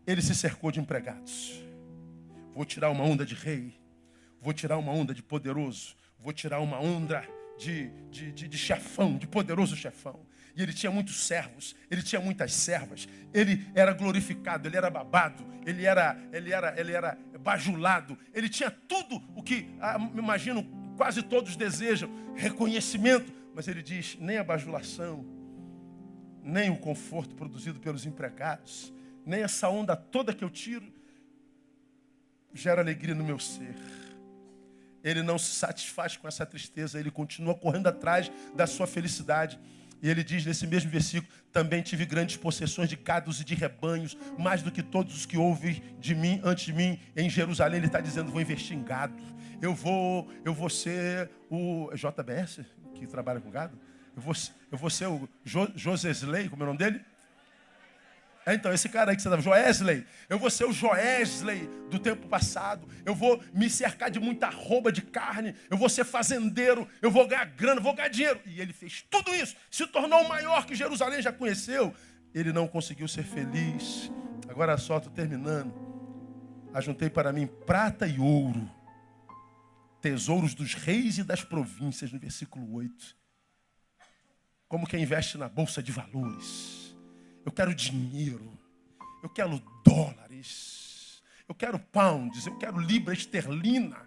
Ele se cercou de empregados. Vou tirar uma onda de rei. Vou tirar uma onda de poderoso. Vou tirar uma onda de chefão, de poderoso chefão. E ele tinha muitos servos, ele tinha muitas servas. Ele era glorificado, ele era babado, ele era bajulado. Ele tinha tudo o que, me imagino, quase todos desejam. Reconhecimento. Mas ele diz, nem a bajulação, nem o conforto produzido pelos empregados, nem essa onda toda que eu tiro, gera alegria no meu ser. Ele não se satisfaz com essa tristeza, ele continua correndo atrás da sua felicidade. E ele diz nesse mesmo versículo, também tive grandes possessões de gados e de rebanhos, mais do que todos os que ouvem de mim, antes de mim, em Jerusalém. Ele está dizendo, vou investir em gado. Eu vou ser o JBS, que trabalha com gado. Eu vou ser o Josesley, como é o nome dele? Então, esse cara aí que você estava, Joesley, eu vou ser o Joesley do tempo passado, eu vou me cercar de muita arroba de carne, eu vou ser fazendeiro, eu vou ganhar grana, vou ganhar dinheiro. E ele fez tudo isso, se tornou o maior que Jerusalém já conheceu. Ele não conseguiu ser feliz. Agora só, estou terminando. Ajuntei para mim prata e ouro, tesouros dos reis e das províncias, no versículo 8. Como quem investe na bolsa de valores. Eu quero dinheiro, eu quero dólares, eu quero pounds, eu quero libra esterlina,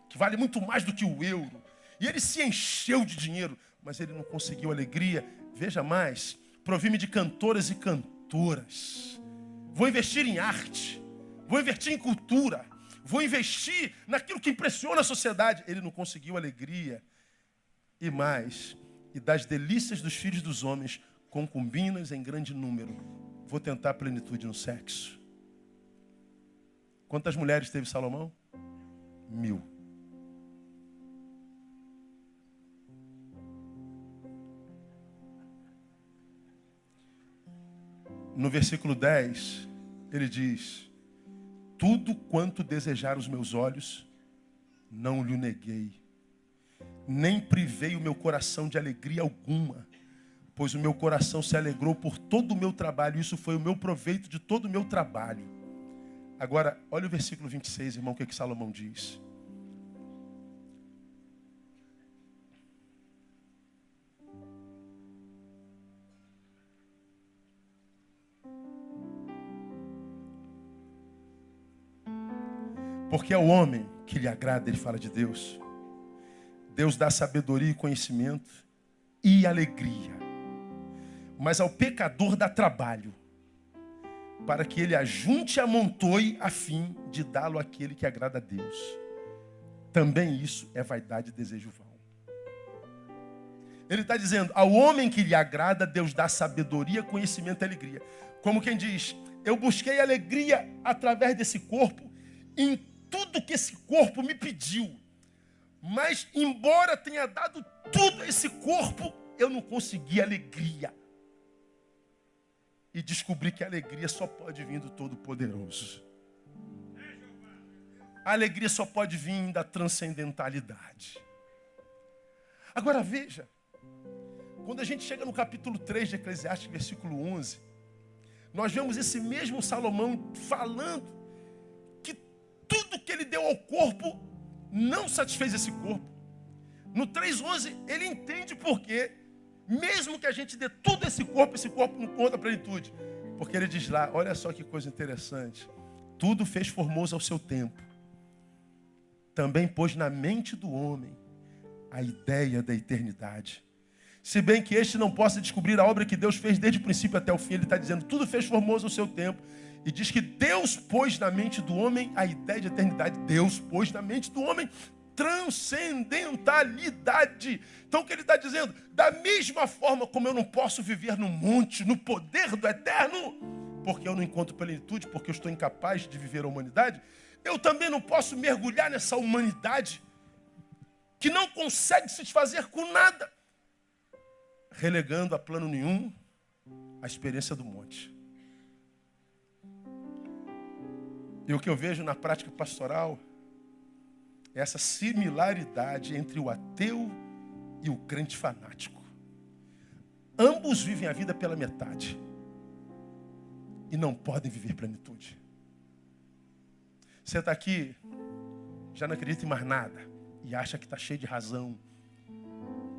que vale muito mais do que o euro. E ele se encheu de dinheiro, mas ele não conseguiu alegria. Veja mais, provi-me de cantoras e cantoras. Vou investir em arte, vou investir em cultura, vou investir naquilo que impressiona a sociedade. Ele não conseguiu alegria. E mais, e das delícias dos filhos dos homens, concubinas em grande número. Vou tentar a plenitude no sexo. Quantas mulheres teve Salomão? 1000. No versículo 10, ele diz, tudo quanto desejar os meus olhos, não lhe neguei, nem privei o meu coração de alegria alguma, pois o meu coração se alegrou por todo o meu trabalho. Isso foi o meu proveito de todo o meu trabalho. Agora, olha o versículo 26, irmão, o que é que Salomão diz. Porque é o homem que lhe agrada, ele fala de Deus. Deus dá sabedoria e conhecimento e alegria. Mas ao pecador dá trabalho, para que ele ajunte e amontoe a fim de dá-lo àquele que agrada a Deus. Também isso é vaidade e desejo vão. Ele está dizendo, ao homem que lhe agrada, Deus dá sabedoria, conhecimento e alegria. Como quem diz, eu busquei alegria através desse corpo, em tudo que esse corpo me pediu. Mas, embora tenha dado tudo a esse corpo, eu não consegui alegria. E descobri que a alegria só pode vir do Todo-Poderoso. A alegria só pode vir da transcendentalidade. Agora veja, quando a gente chega no capítulo 3 de Eclesiastes, versículo 11, nós vemos esse mesmo Salomão falando que tudo que ele deu ao corpo não satisfez esse corpo. No 3:11, ele entende por quê. Mesmo que a gente dê tudo esse corpo não conta a plenitude. Porque ele diz lá, olha só que coisa interessante. Tudo fez formoso ao seu tempo. Também pôs na mente do homem a ideia da eternidade. Se bem que este não possa descobrir a obra que Deus fez desde o princípio até o fim, ele está dizendo, tudo fez formoso ao seu tempo. E diz que Deus pôs na mente do homem a ideia de eternidade. Deus pôs na mente do homem transcendentalidade. Então o que ele está dizendo? Da mesma forma como eu não posso viver no monte, no poder do eterno, porque eu não encontro plenitude, porque eu estou incapaz de viver a humanidade, eu também não posso mergulhar nessa humanidade que não consegue se desfazer com nada, relegando a plano nenhum a experiência do monte. E o que eu vejo na prática pastoral é essa similaridade entre o ateu e o crente fanático. Ambos vivem a vida pela metade e não podem viver plenitude. Você está aqui, já não acredita em mais nada e acha que está cheio de razão.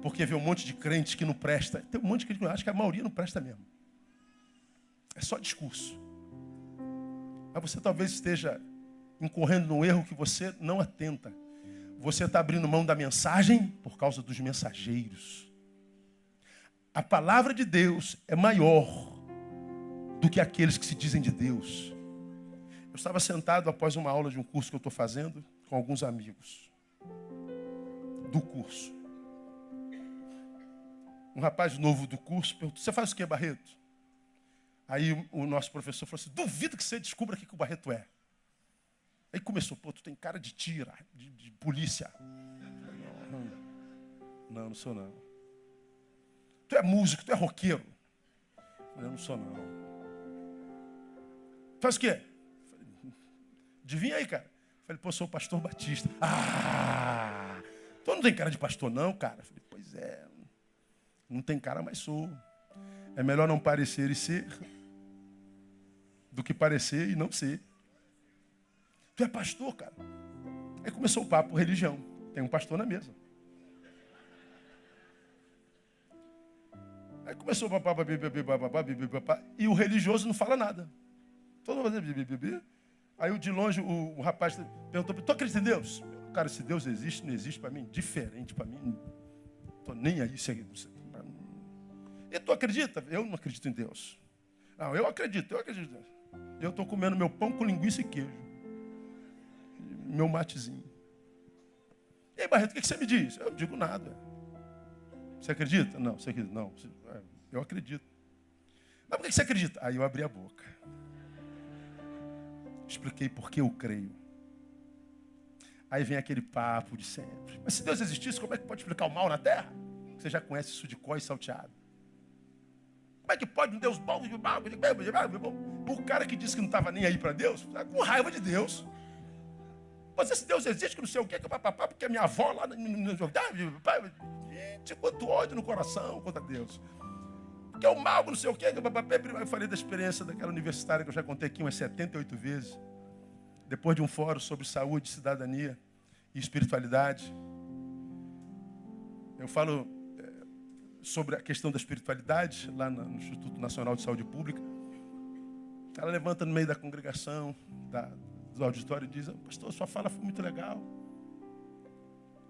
porque vê um monte de crente que não presta. Tem um monte de crente que eu acho que a maioria não presta mesmo. É só discurso. Mas você talvez esteja incorrendo num erro que você não atenta. Você está abrindo mão da mensagem por causa dos mensageiros. A palavra de Deus é maior do que aqueles que se dizem de Deus. Eu estava sentado após uma aula de um curso que eu estou fazendo com alguns amigos do curso. Um rapaz novo do curso perguntou: você faz o que, Barreto? Aí o nosso professor falou assim: duvido que você descubra o que o Barreto é. Aí começou: pô, tu tem cara de tira, de polícia. Não sou não. Tu é músico, tu é roqueiro. Eu não sou não. Faz o quê? Adivinha aí, cara. Falei: pô, sou o pastor Batista. Ah! Tu não tem cara de pastor não, cara? Falei: pois é. Não tem cara, mas sou. É melhor não parecer e ser do que parecer e não ser. Tu é pastor, cara? Aí começou o papo religião. Tem um pastor na mesa. Aí começou o papá, e o religioso não fala nada. Todo mundo fazendo. Aí de longe o rapaz perguntou: tu acredita em Deus? Cara, se Deus existe, não existe para mim, diferente para mim. Não estou nem aí. E tu acredita? Eu não acredito em Deus. Não, eu acredito. Eu estou comendo meu pão com linguiça e queijo. Meu matezinho. E aí, Barreto, o que você me diz? Eu não digo nada. Você acredita? Não, você acredita? Não, eu acredito. Mas por que você acredita? Aí eu abri a boca. Expliquei por que eu creio. Aí vem aquele papo de sempre. Mas se Deus existisse, como é que pode explicar o mal na terra? Você já conhece isso de có e salteado. Como é que pode um Deus bom? O cara que disse que não estava nem aí para Deus, está com raiva de Deus. Mas esse Deus existe, que não sei o quê, porque a minha avó lá... Gente, quanto ódio no coração contra Deus. Porque é o mal, não sei o quê. Eu falei da experiência daquela universitária que eu já contei aqui umas 78 vezes. Depois de um fórum sobre saúde, cidadania e espiritualidade. Eu falo sobre a questão da espiritualidade, lá no Instituto Nacional de Saúde Pública. Ela levanta no meio da congregação, do auditório, e diz: pastor, sua fala foi muito legal,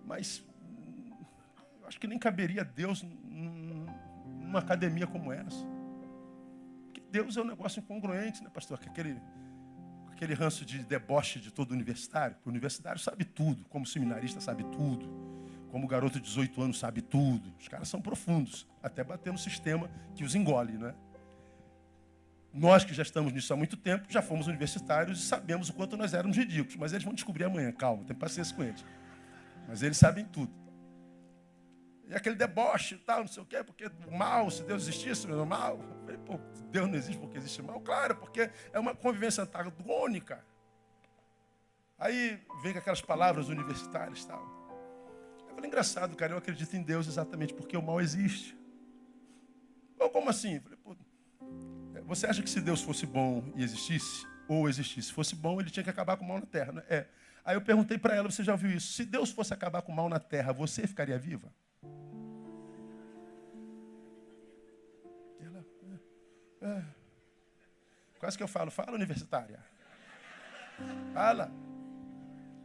mas eu acho que nem caberia Deus numa academia como essa. Porque Deus é um negócio incongruente, né, pastor? Aquele ranço de deboche de todo universitário. O universitário sabe tudo, como seminarista sabe tudo. Como garoto de 18 anos sabe tudo. Os caras são profundos, até bater no sistema que os engole, né? Nós que já estamos nisso há muito tempo, já fomos universitários e sabemos o quanto nós éramos ridículos. Mas eles vão descobrir amanhã, calma, tem paciência com eles. Mas eles sabem tudo. E aquele deboche e tal, não sei o quê, porque o mal, se Deus existisse, não é mal. Eu falei: pô, Deus não existe porque existe mal? Claro, porque é uma convivência antagônica. Aí vem com aquelas palavras universitárias e tal. Eu falei: engraçado, cara, eu acredito em Deus exatamente porque o mal existe. Ou como assim? Eu falei: pô, você acha que se Deus fosse bom e existisse, ou existisse, fosse bom, ele tinha que acabar com o mal na terra, né? É. Aí eu perguntei para ela: você já ouviu isso? Se Deus fosse acabar com o mal na terra, você ficaria viva? Ela, quase que eu falo: fala, universitária. Fala.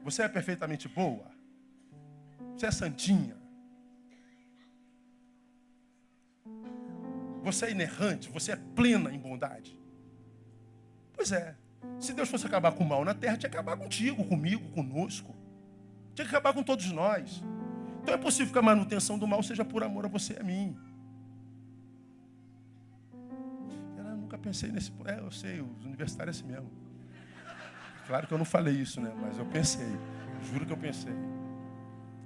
Você é perfeitamente boa? Você é santinha? Você é inerrante? Você é plena em bondade? Pois é. Se Deus fosse acabar com o mal na terra, tinha que acabar contigo, comigo, conosco. Tinha que acabar com todos nós. Então é possível que a manutenção do mal seja por amor a você e a mim. Eu nunca pensei nesse... eu sei, os universitários é assim mesmo. Claro que eu não falei isso, né? Mas eu pensei. Juro que eu pensei.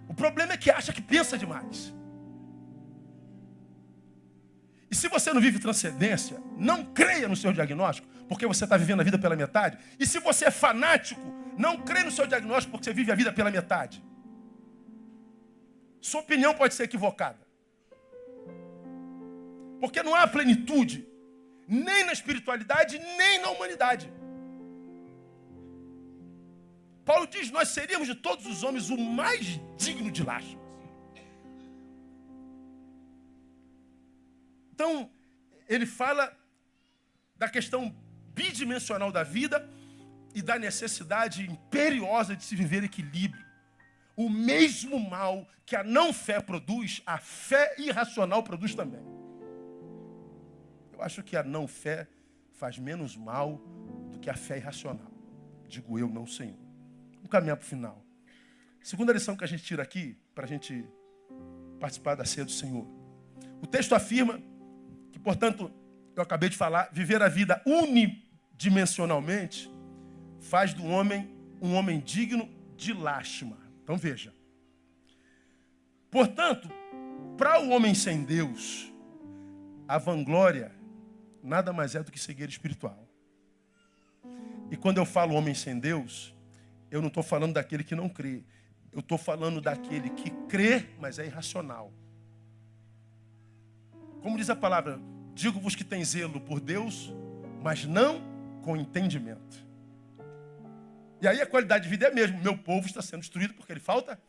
O problema é que acha que pensa demais. E se você não vive transcendência, não creia no seu diagnóstico, porque você está vivendo a vida pela metade. E se você é fanático, não creia no seu diagnóstico, porque você vive a vida pela metade. Sua opinião pode ser equivocada. Porque não há plenitude, nem na espiritualidade, nem na humanidade. Paulo diz: nós seríamos de todos os homens o mais digno de lástima. Então, ele fala da questão bidimensional da vida e da necessidade imperiosa de se viver equilíbrio. O mesmo mal que a não-fé produz, a fé irracional produz também. Eu acho que a não-fé faz menos mal do que a fé irracional. Digo eu, não o Senhor. Vamos caminhar para o final. Segunda lição que a gente tira aqui, para a gente participar da ceia do Senhor. O texto afirma que, portanto, eu acabei de falar, viver a vida unidimensionalmente faz do homem um homem digno de lástima. Então veja. Portanto, para o homem sem Deus, a vanglória nada mais é do que cegueira espiritual. E quando eu falo homem sem Deus, eu não estou falando daquele que não crê. Eu estou falando daquele que crê, mas é irracional. Como diz a palavra, digo-vos que tem zelo por Deus, mas não com entendimento. E aí a qualidade de vida é a mesma. Meu povo está sendo destruído porque lhe falta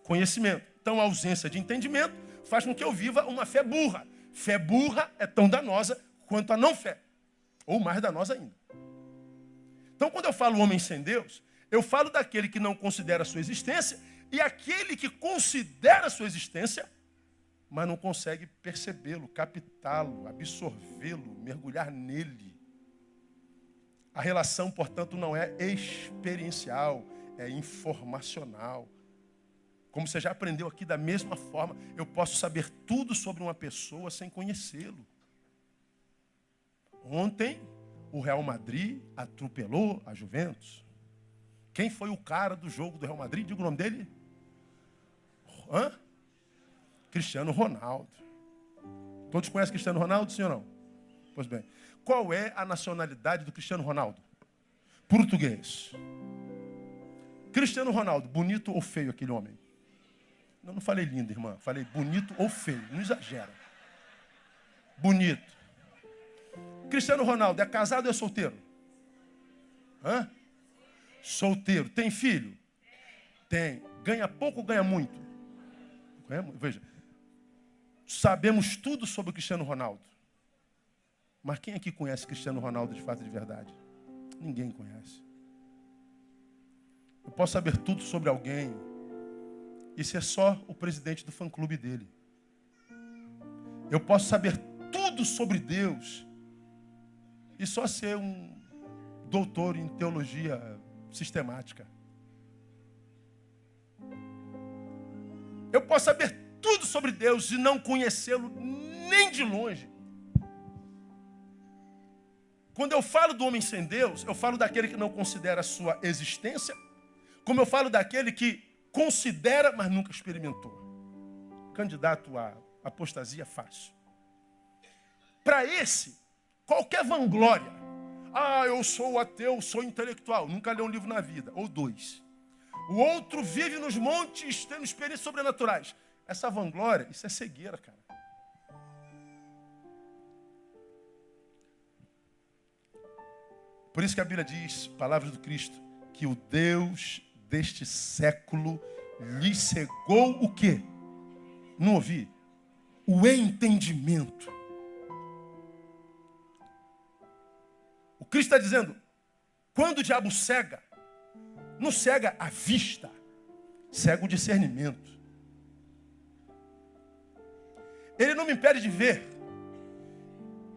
conhecimento. Então a ausência de entendimento faz com que eu viva uma fé burra. Fé burra é tão danosa quanto a não fé. Ou mais danosa ainda. Então quando eu falo homem sem Deus, eu falo daquele que não considera a sua existência e aquele que considera a sua existência, mas não consegue percebê-lo, captá-lo, absorvê-lo, mergulhar nele. A relação, portanto, não é experiencial, é informacional. Como você já aprendeu aqui, da mesma forma, eu posso saber tudo sobre uma pessoa sem conhecê-lo. Ontem, o Real Madrid atropelou a Juventus. Quem foi o cara do jogo do Real Madrid? Diga o nome dele. Cristiano Ronaldo. Todos conhecem Cristiano Ronaldo, sim ou não? Pois bem. Qual é a nacionalidade do Cristiano Ronaldo? Português. Cristiano Ronaldo, bonito ou feio aquele homem? Não falei lindo, irmã. Falei bonito ou feio. Não exagera. Bonito. Cristiano Ronaldo é casado ou é solteiro? Solteiro. Tem filho? Tem. Ganha pouco ou ganha muito? Ganha muito. Veja. Sabemos tudo sobre o Cristiano Ronaldo. Mas quem aqui conhece Cristiano Ronaldo de fato e de verdade? Ninguém conhece. Eu posso saber tudo sobre alguém e ser só o presidente do fã-clube dele. Eu posso saber tudo sobre Deus e só ser um doutor em teologia sistemática. Eu posso saber tudo sobre Deus e não conhecê-lo nem de longe. Quando eu falo do homem sem Deus, eu falo daquele que não considera a sua existência, como eu falo daquele que considera, mas nunca experimentou. Candidato à apostasia fácil. Para esse, qualquer vanglória. Eu sou ateu, sou intelectual. Nunca leu um livro na vida, ou 2. O outro vive nos montes, tendo experiências sobrenaturais. Essa vanglória, isso é cegueira, cara. Por isso que a Bíblia diz, palavras do Cristo, que o Deus deste século lhe cegou o quê? Não ouvi? O entendimento. O Cristo está dizendo, quando o diabo cega, não cega a vista, cega o discernimento. Ele não me impede de ver.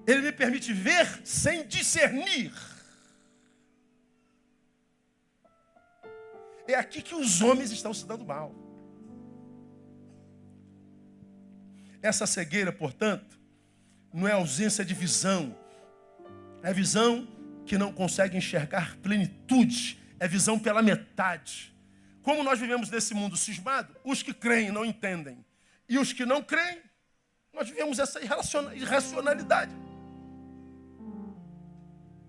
Ele me permite ver sem discernir. É aqui que os homens estão se dando mal. Essa cegueira, portanto, não é ausência de visão. É visão que não consegue enxergar plenitude. É visão pela metade. Como nós vivemos nesse mundo cismado, os que creem não entendem. E os que não creem, nós vivemos essa irracionalidade.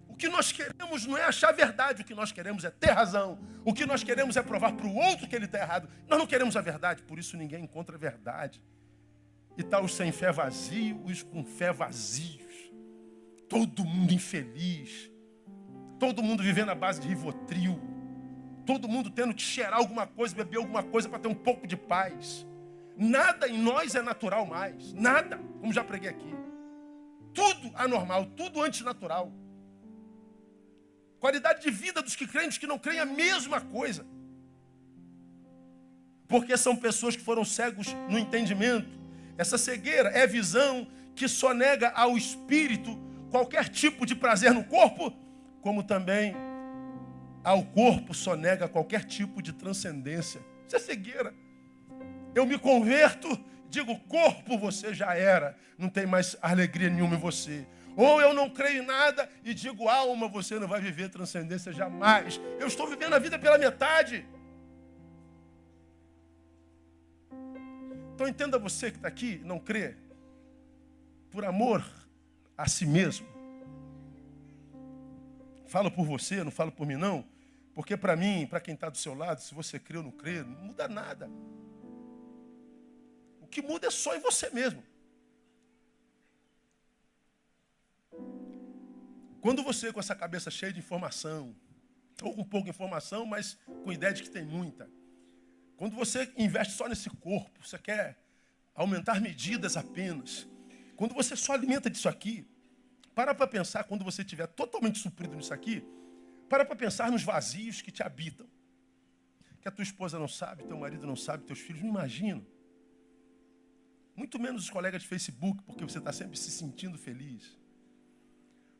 O que nós queremos não é achar verdade, o que nós queremos é ter razão. O que nós queremos é provar para o outro que ele está errado. Nós não queremos a verdade, por isso ninguém encontra a verdade. E está os sem fé vazios, os com fé vazios. Todo mundo infeliz. Todo mundo vivendo à base de Rivotril. Todo mundo tendo que cheirar alguma coisa, beber alguma coisa para ter um pouco de paz. Nada em nós é natural mais. Nada, como já preguei aqui. tudo anormal, tudo antinatural. Qualidade de vida dos que creem, dos que não creem, a mesma coisa. Porque são pessoas que foram cegos no entendimento. Essa cegueira é visão que só nega ao espírito qualquer tipo de prazer no corpo, como também ao corpo só nega qualquer tipo de transcendência. Isso é cegueira. Eu me converto, digo, corpo, você já era, não tem mais alegria nenhuma em você. Ou eu não creio em nada e digo, alma, você não vai viver transcendência jamais. Eu estou vivendo a vida pela metade. Então entenda você que está aqui, não crê, por amor a si mesmo. Falo por você, não falo por mim não, porque para mim, para quem está do seu lado, se você crê ou não crê, não muda nada. O que muda é só em você mesmo. Quando você com essa cabeça cheia de informação, ou com pouca informação, mas com ideia de que tem muita, quando você investe só nesse corpo, você quer aumentar medidas apenas, quando você só alimenta disso aqui, para pensar, quando você estiver totalmente suprido nisso aqui, para pensar nos vazios que te habitam. Que a tua esposa não sabe, teu marido não sabe, teus filhos não imaginam. Muito menos os colegas de Facebook, porque você está sempre se sentindo feliz.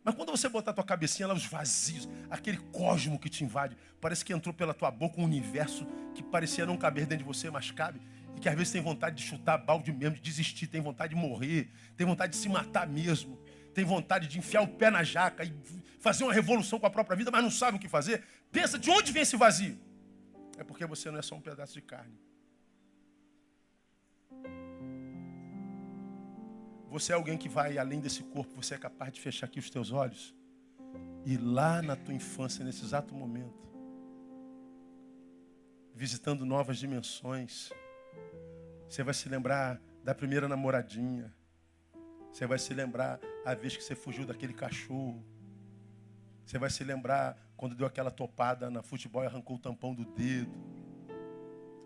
Mas quando você botar a tua cabecinha lá, os vazios, aquele cosmo que te invade, parece que entrou pela tua boca um universo que parecia não caber dentro de você, mas cabe. E que às vezes tem vontade de chutar balde mesmo, de desistir, tem vontade de morrer, tem vontade de se matar mesmo, tem vontade de enfiar o pé na jaca e fazer uma revolução com a própria vida, mas não sabe o que fazer. Pensa, de onde vem esse vazio? É porque você não é só um pedaço de carne. Você é alguém que vai além desse corpo, você é capaz de fechar aqui os teus olhos e lá na tua infância, nesse exato momento, visitando novas dimensões, você vai se lembrar da primeira namoradinha, você vai se lembrar a vez que você fugiu daquele cachorro, você vai se lembrar quando deu aquela topada na futebol e arrancou o tampão do dedo,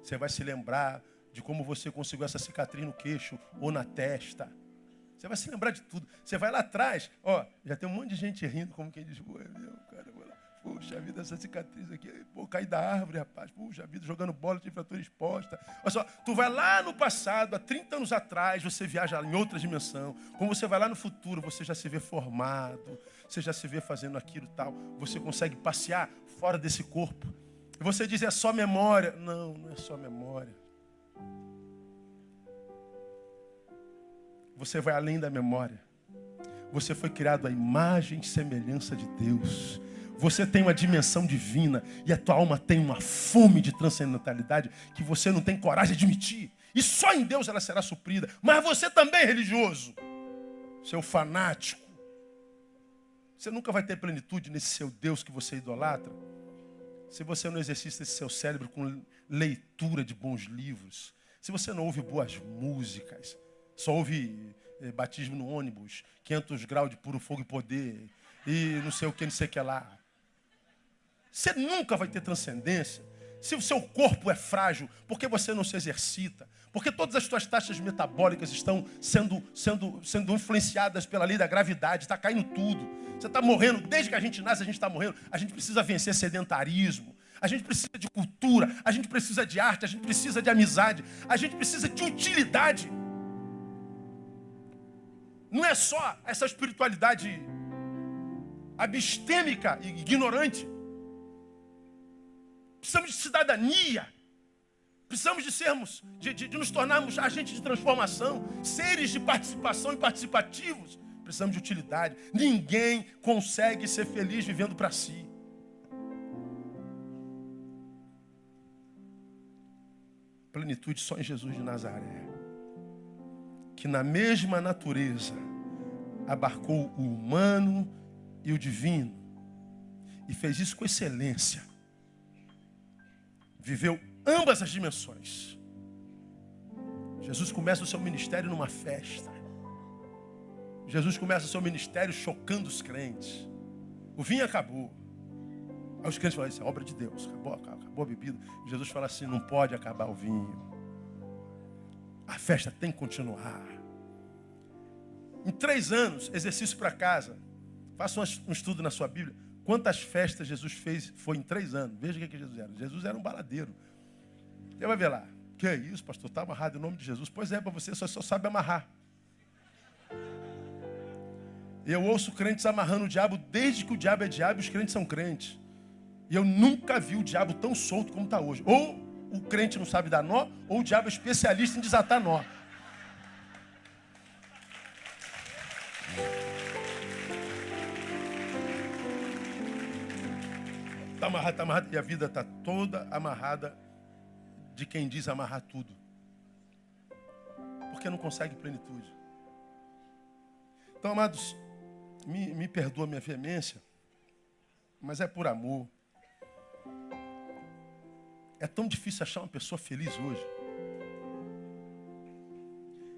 você vai se lembrar de como você conseguiu essa cicatriz no queixo ou na testa. Você vai se lembrar de tudo. Você vai lá atrás, ó, já tem um monte de gente rindo, como quem diz, pô, é meu, cara, puxa vida, essa cicatriz aqui, pô, caí da árvore, rapaz, puxa vida, jogando bola, tive fratura exposta. Olha só, tu vai lá no passado, há 30 anos atrás, você viaja em outra dimensão. Como você vai lá no futuro, você já se vê formado, você já se vê fazendo aquilo e tal. Você consegue passear fora desse corpo. E você diz, é só memória. Não, não é só memória. Você vai além da memória. Você foi criado à imagem e semelhança de Deus. Você tem uma dimensão divina e a tua alma tem uma fome de transcendentalidade que você não tem coragem de admitir. E só em Deus ela será suprida. Mas você também é religioso. Seu fanático. Você nunca vai ter plenitude nesse seu Deus que você idolatra se você não exercita esse seu cérebro com leitura de bons livros. Se você não ouve boas músicas. Só ouve batismo no ônibus, 500 graus de puro fogo e poder, e não sei o que lá. Você nunca vai ter transcendência se o seu corpo é frágil, porque você não se exercita, porque todas as suas taxas metabólicas estão sendo influenciadas pela lei da gravidade, está caindo tudo. Você está morrendo, desde que a gente nasce, a gente está morrendo. A gente precisa vencer sedentarismo. A gente precisa de cultura, a gente precisa de arte, a gente precisa de amizade, a gente precisa de utilidade. Não é só essa espiritualidade abstêmica e ignorante. Precisamos de cidadania. Precisamos de nos tornarmos agentes de transformação, seres de participação e participativos. Precisamos de utilidade. Ninguém consegue ser feliz vivendo para si. Plenitude só em Jesus de Nazaré, que na mesma natureza abarcou o humano e o divino e fez isso com excelência. Viveu ambas as dimensões. Jesus começa o seu ministério numa festa. Jesus começa o seu ministério chocando os crentes. O vinho acabou. Aí os crentes falam, isso é obra de Deus. Acabou a bebida. E Jesus fala assim, não pode acabar o vinho. A festa tem que continuar. Em 3 anos, exercício para casa. Faça um estudo na sua Bíblia. Quantas festas Jesus fez? Foi em 3 anos. Veja o que Jesus era. Jesus era um baladeiro. Você vai ver lá. Que isso, pastor? Está amarrado em nome de Jesus. Pois é, para você só sabe amarrar. Eu ouço crentes amarrando o diabo desde que o diabo é diabo e os crentes são crentes. E eu nunca vi o diabo tão solto como está hoje. Ou o crente não sabe dar nó, ou o diabo é especialista em desatar nó. Está amarrado. E a vida está toda amarrada de quem diz amarrar tudo. Porque não consegue plenitude. Então, amados, me perdoa minha veemência, mas é por amor. É tão difícil achar uma pessoa feliz hoje.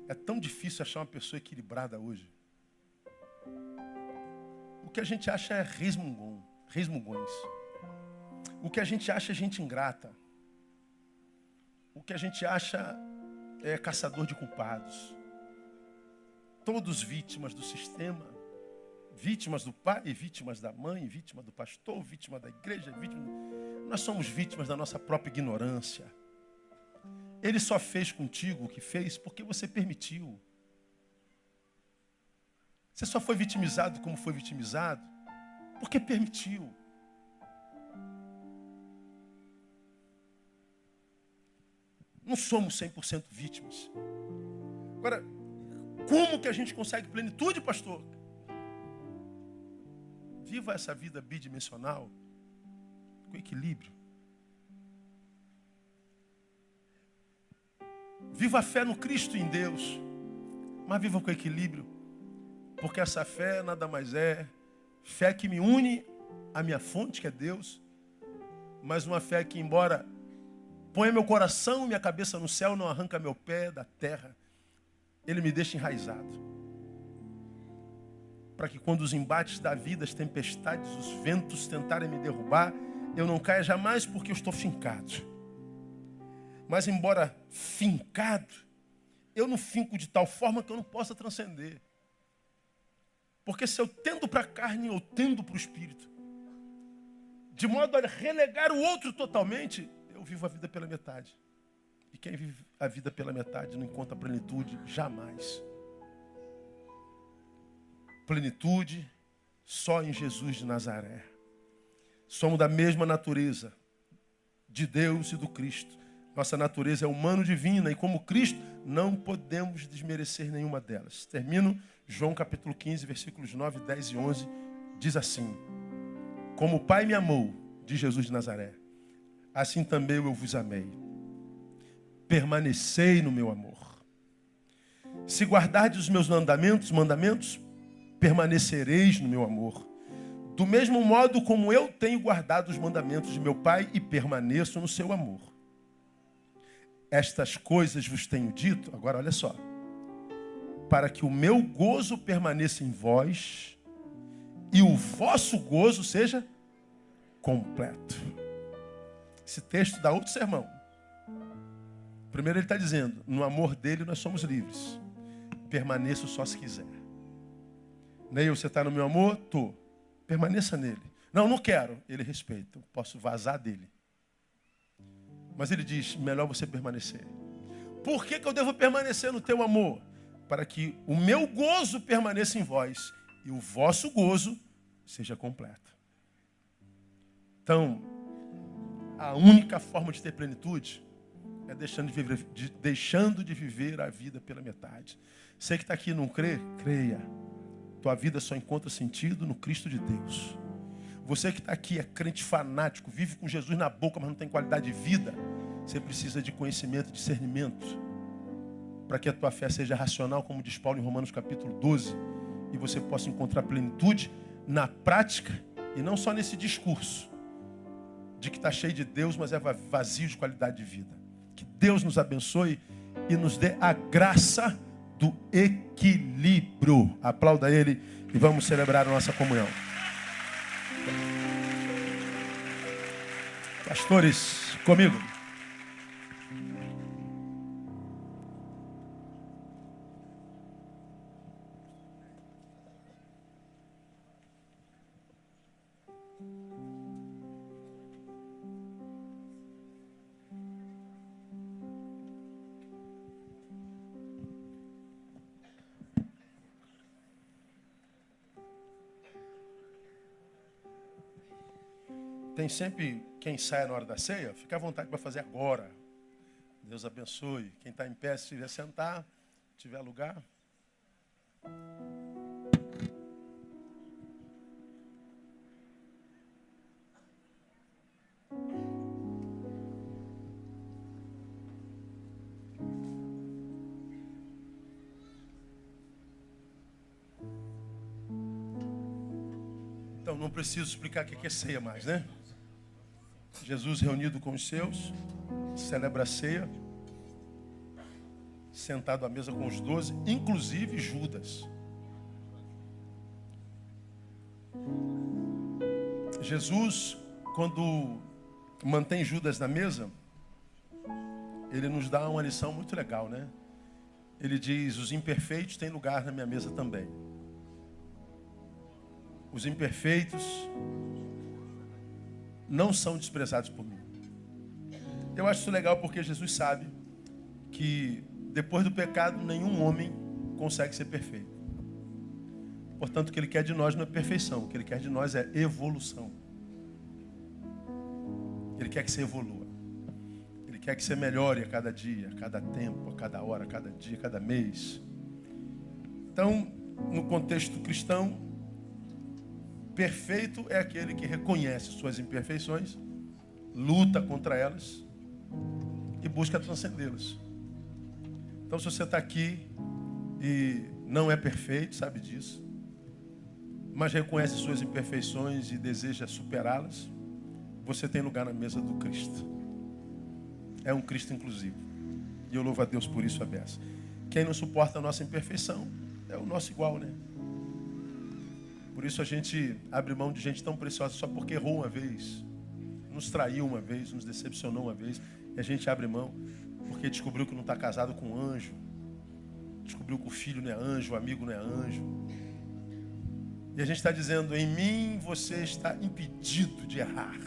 É tão difícil achar uma pessoa equilibrada hoje. O que a gente acha é resmungões. O que a gente acha é gente ingrata. O que a gente acha é caçador de culpados. Todos vítimas do sistema. Vítimas do pai, vítimas da mãe, vítima do pastor, vítima da igreja. Nós somos vítimas da nossa própria ignorância. Ele só fez contigo o que fez porque você permitiu. Você só foi vitimizado como foi vitimizado porque permitiu. Não somos 100% vítimas. Agora, como que a gente consegue plenitude, pastor? Viva essa vida bidimensional com equilíbrio. Viva a fé no Cristo e em Deus, mas viva com equilíbrio, porque essa fé nada mais é fé que me une à minha fonte, que é Deus, mas uma fé que, embora ponha meu coração e minha cabeça no céu, não arranca meu pé da terra, ele me deixa enraizado. Para que quando os embates da vida, as tempestades, os ventos tentarem me derrubar, eu não caia jamais porque eu estou fincado. Mas embora fincado, eu não finco de tal forma que eu não possa transcender. Porque se eu tendo para a carne, eu tendo para o espírito. De modo a relegar o outro totalmente, eu vivo a vida pela metade. E quem vive a vida pela metade não encontra plenitude jamais. Plenitude só em Jesus de Nazaré. Somos da mesma natureza de Deus e do Cristo. Nossa natureza é humano-divina e como Cristo não podemos desmerecer nenhuma delas. Termino João capítulo 15, versículos 9, 10 e 11. Diz assim: como o Pai me amou, diz Jesus de Nazaré, assim também eu vos amei. Permanecei no meu amor. Se guardardes os meus mandamentos, permanecereis no meu amor. Do mesmo modo como eu tenho guardado os mandamentos de meu Pai e permaneço no seu amor. Estas coisas vos tenho dito, agora olha só, para que o meu gozo permaneça em vós e o vosso gozo seja completo. Esse texto dá outro sermão. Primeiro ele está dizendo, no amor dele nós somos livres. Permaneço só se quiser. Neil, você está no meu amor? Estou. Permaneça nele. Não quero. Ele respeita. Eu posso vazar dele. Mas ele diz, melhor você permanecer. Por que eu devo permanecer no teu amor? Para que o meu gozo permaneça em vós e o vosso gozo seja completo. Então, a única forma de ter plenitude é deixando de viver a vida pela metade. Você que está aqui e não crê, creia. Tua vida só encontra sentido no Cristo de Deus. Você que está aqui é crente fanático, vive com Jesus na boca, mas não tem qualidade de vida. Você precisa de conhecimento e discernimento para que a tua fé seja racional, como diz Paulo em Romanos capítulo 12, e você possa encontrar plenitude na prática e não só nesse discurso de que está cheio de Deus, mas é vazio de qualidade de vida. Que Deus nos abençoe e nos dê a graça do equilíbrio. Aplauda Ele e vamos celebrar a nossa comunhão. Pastores, comigo. Tem sempre quem sai na hora da ceia, fica à vontade para fazer agora. Deus abençoe. Quem está em pé, se estiver sentar, tiver lugar. Então não preciso explicar o que é ceia mais, né? Jesus reunido com os seus, celebra a ceia, sentado à mesa com os 12, inclusive Judas. Jesus, quando mantém Judas na mesa, ele nos dá uma lição muito legal, né? Ele diz, os imperfeitos têm lugar na minha mesa também. Os imperfeitos não são desprezados por mim. Eu acho isso legal porque Jesus sabe que depois do pecado nenhum homem consegue ser perfeito. Portanto, o que Ele quer de nós não é perfeição. O que Ele quer de nós é evolução. Ele quer que você evolua. Ele quer que você melhore a cada dia, a cada tempo, a cada hora, a cada dia, a cada mês. Então, no contexto cristão, perfeito é aquele que reconhece suas imperfeições, luta contra elas e busca transcendê-las. Então, se você está aqui e não é perfeito, sabe disso, mas reconhece suas imperfeições e deseja superá-las, você tem lugar na mesa do Cristo. É um Cristo inclusivo. E eu louvo a Deus por isso, a beça. Quem não suporta a nossa imperfeição é o nosso igual, né? Por isso a gente abre mão de gente tão preciosa só porque errou uma vez, nos traiu uma vez, nos decepcionou uma vez. E a gente abre mão porque descobriu que não está casado com um anjo. Descobriu que o filho não é anjo, o amigo não é anjo. E a gente está dizendo, em mim você está impedido de errar.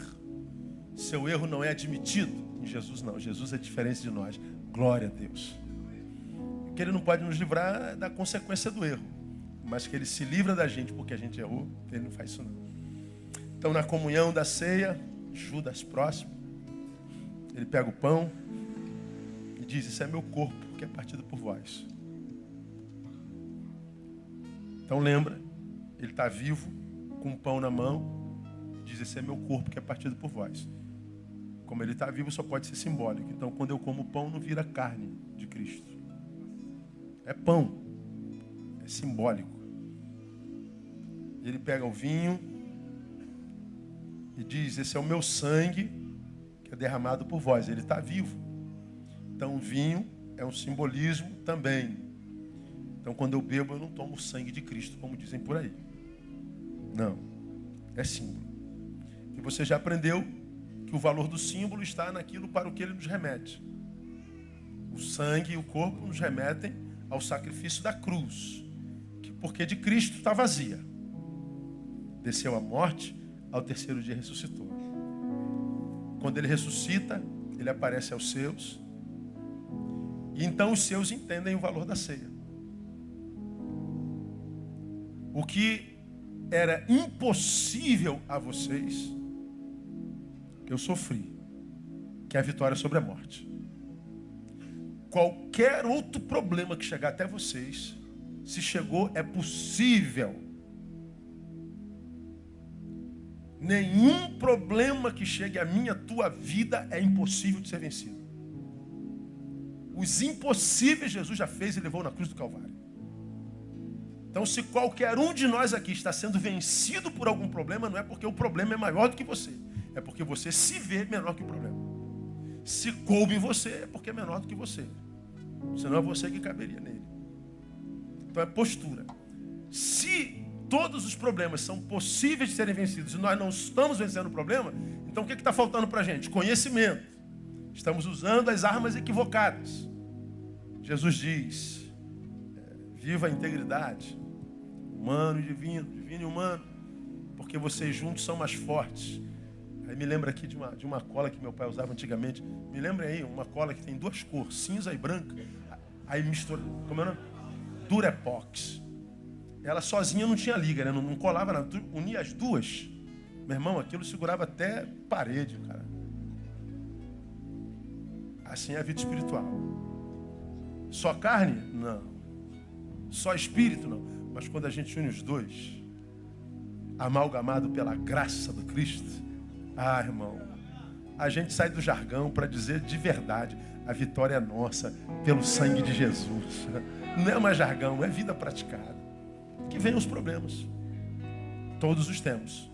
Seu erro não é admitido. Em Jesus não, Jesus é diferente de nós. Glória a Deus. Que Ele não pode nos livrar da consequência do erro, mas que Ele se livra da gente porque a gente errou, Ele não faz isso não. Então na comunhão da ceia, Judas próximo, ele pega o pão e diz, isso é meu corpo que é partido por vós. Então lembra, ele está vivo, com o pão na mão, diz, esse é meu corpo que é partido por vós. Como ele está vivo, só pode ser simbólico. Então quando eu como pão, não vira carne de Cristo. É pão, é simbólico. Ele pega o vinho e diz, esse é o meu sangue que é derramado por vós. Ele está vivo. Então o vinho é um simbolismo também. Então quando eu bebo, eu não tomo o sangue de Cristo, como dizem por aí. Não, é símbolo. E você já aprendeu que o valor do símbolo está naquilo para o que ele nos remete. O sangue e o corpo nos remetem ao sacrifício da cruz, porque de Cristo está vazia. Desceu à morte, ao terceiro dia ressuscitou. Quando ele ressuscita, ele aparece aos seus, e então os seus entendem o valor da ceia. O que era impossível a vocês, eu sofri, que é a vitória sobre a morte. Qualquer outro problema que chegar até vocês, se chegou, é possível. Nenhum problema que chegue à minha, tua vida é impossível de ser vencido. Os impossíveis Jesus já fez e levou na cruz do Calvário. Então, se qualquer um de nós aqui está sendo vencido por algum problema, não é porque o problema é maior do que você. É porque você se vê menor que o problema. Se coube em você, é porque é menor do que você. Senão é você que caberia nele. Então é postura. Se todos os problemas são possíveis de serem vencidos e nós não estamos vencendo o problema, então o que está faltando para a gente? Conhecimento. Estamos usando as armas equivocadas. Jesus diz, viva a integridade, humano e divino, divino e humano, porque vocês juntos são mais fortes. Aí me lembra aqui de uma cola que meu pai usava antigamente. Me lembra aí, uma cola que tem duas cores, cinza e branca. Aí mistura, como é o nome? Durepox. Ela sozinha não tinha liga, né? Não colava nada. Unia as duas, Meu irmão, aquilo segurava até parede, cara. Assim é a vida espiritual. Só carne? Não. Só espírito? Não. Mas quando a gente une os dois, amalgamado pela graça do Cristo, irmão, a gente sai do jargão para dizer de verdade, a vitória é nossa, pelo sangue de Jesus. Não é mais jargão, é vida praticada. Que venham os problemas. Todos os temos.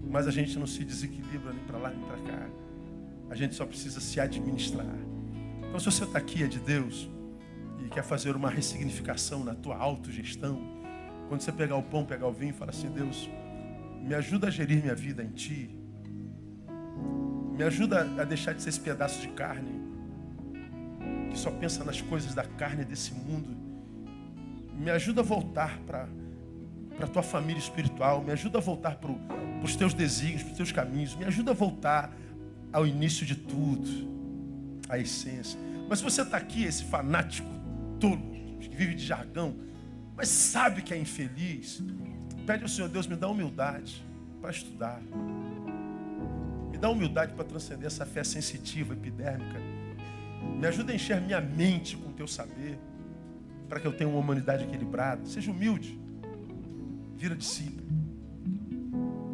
Mas a gente não se desequilibra nem para lá nem para cá. A gente só precisa se administrar. Então, se você está aqui, é de Deus, e quer fazer uma ressignificação na tua autogestão, quando você pegar o pão, pegar o vinho, fala assim: Deus, me ajuda a gerir minha vida em Ti. Me ajuda a deixar de ser esse pedaço de carne que só pensa nas coisas da carne desse mundo. Me ajuda a voltar para a Tua família espiritual. Me ajuda a voltar para os Teus desígnios, para os Teus caminhos. Me ajuda a voltar ao início de tudo, à essência. Mas se você está aqui, esse fanático tolo, que vive de jargão, mas sabe que é infeliz, pede ao Senhor: Deus, me dá humildade para estudar. Me dá humildade para transcender essa fé sensitiva, epidérmica. Me ajuda a encher minha mente com o Teu saber, para que eu tenha uma humanidade equilibrada. Seja humilde. Vira discípulo.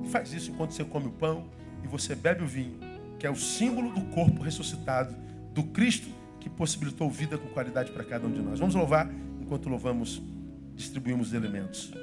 Faz isso enquanto você come o pão e você bebe o vinho, que é o símbolo do corpo ressuscitado do Cristo, que possibilitou vida com qualidade para cada um de nós. Vamos louvar, enquanto louvamos, distribuímos os elementos.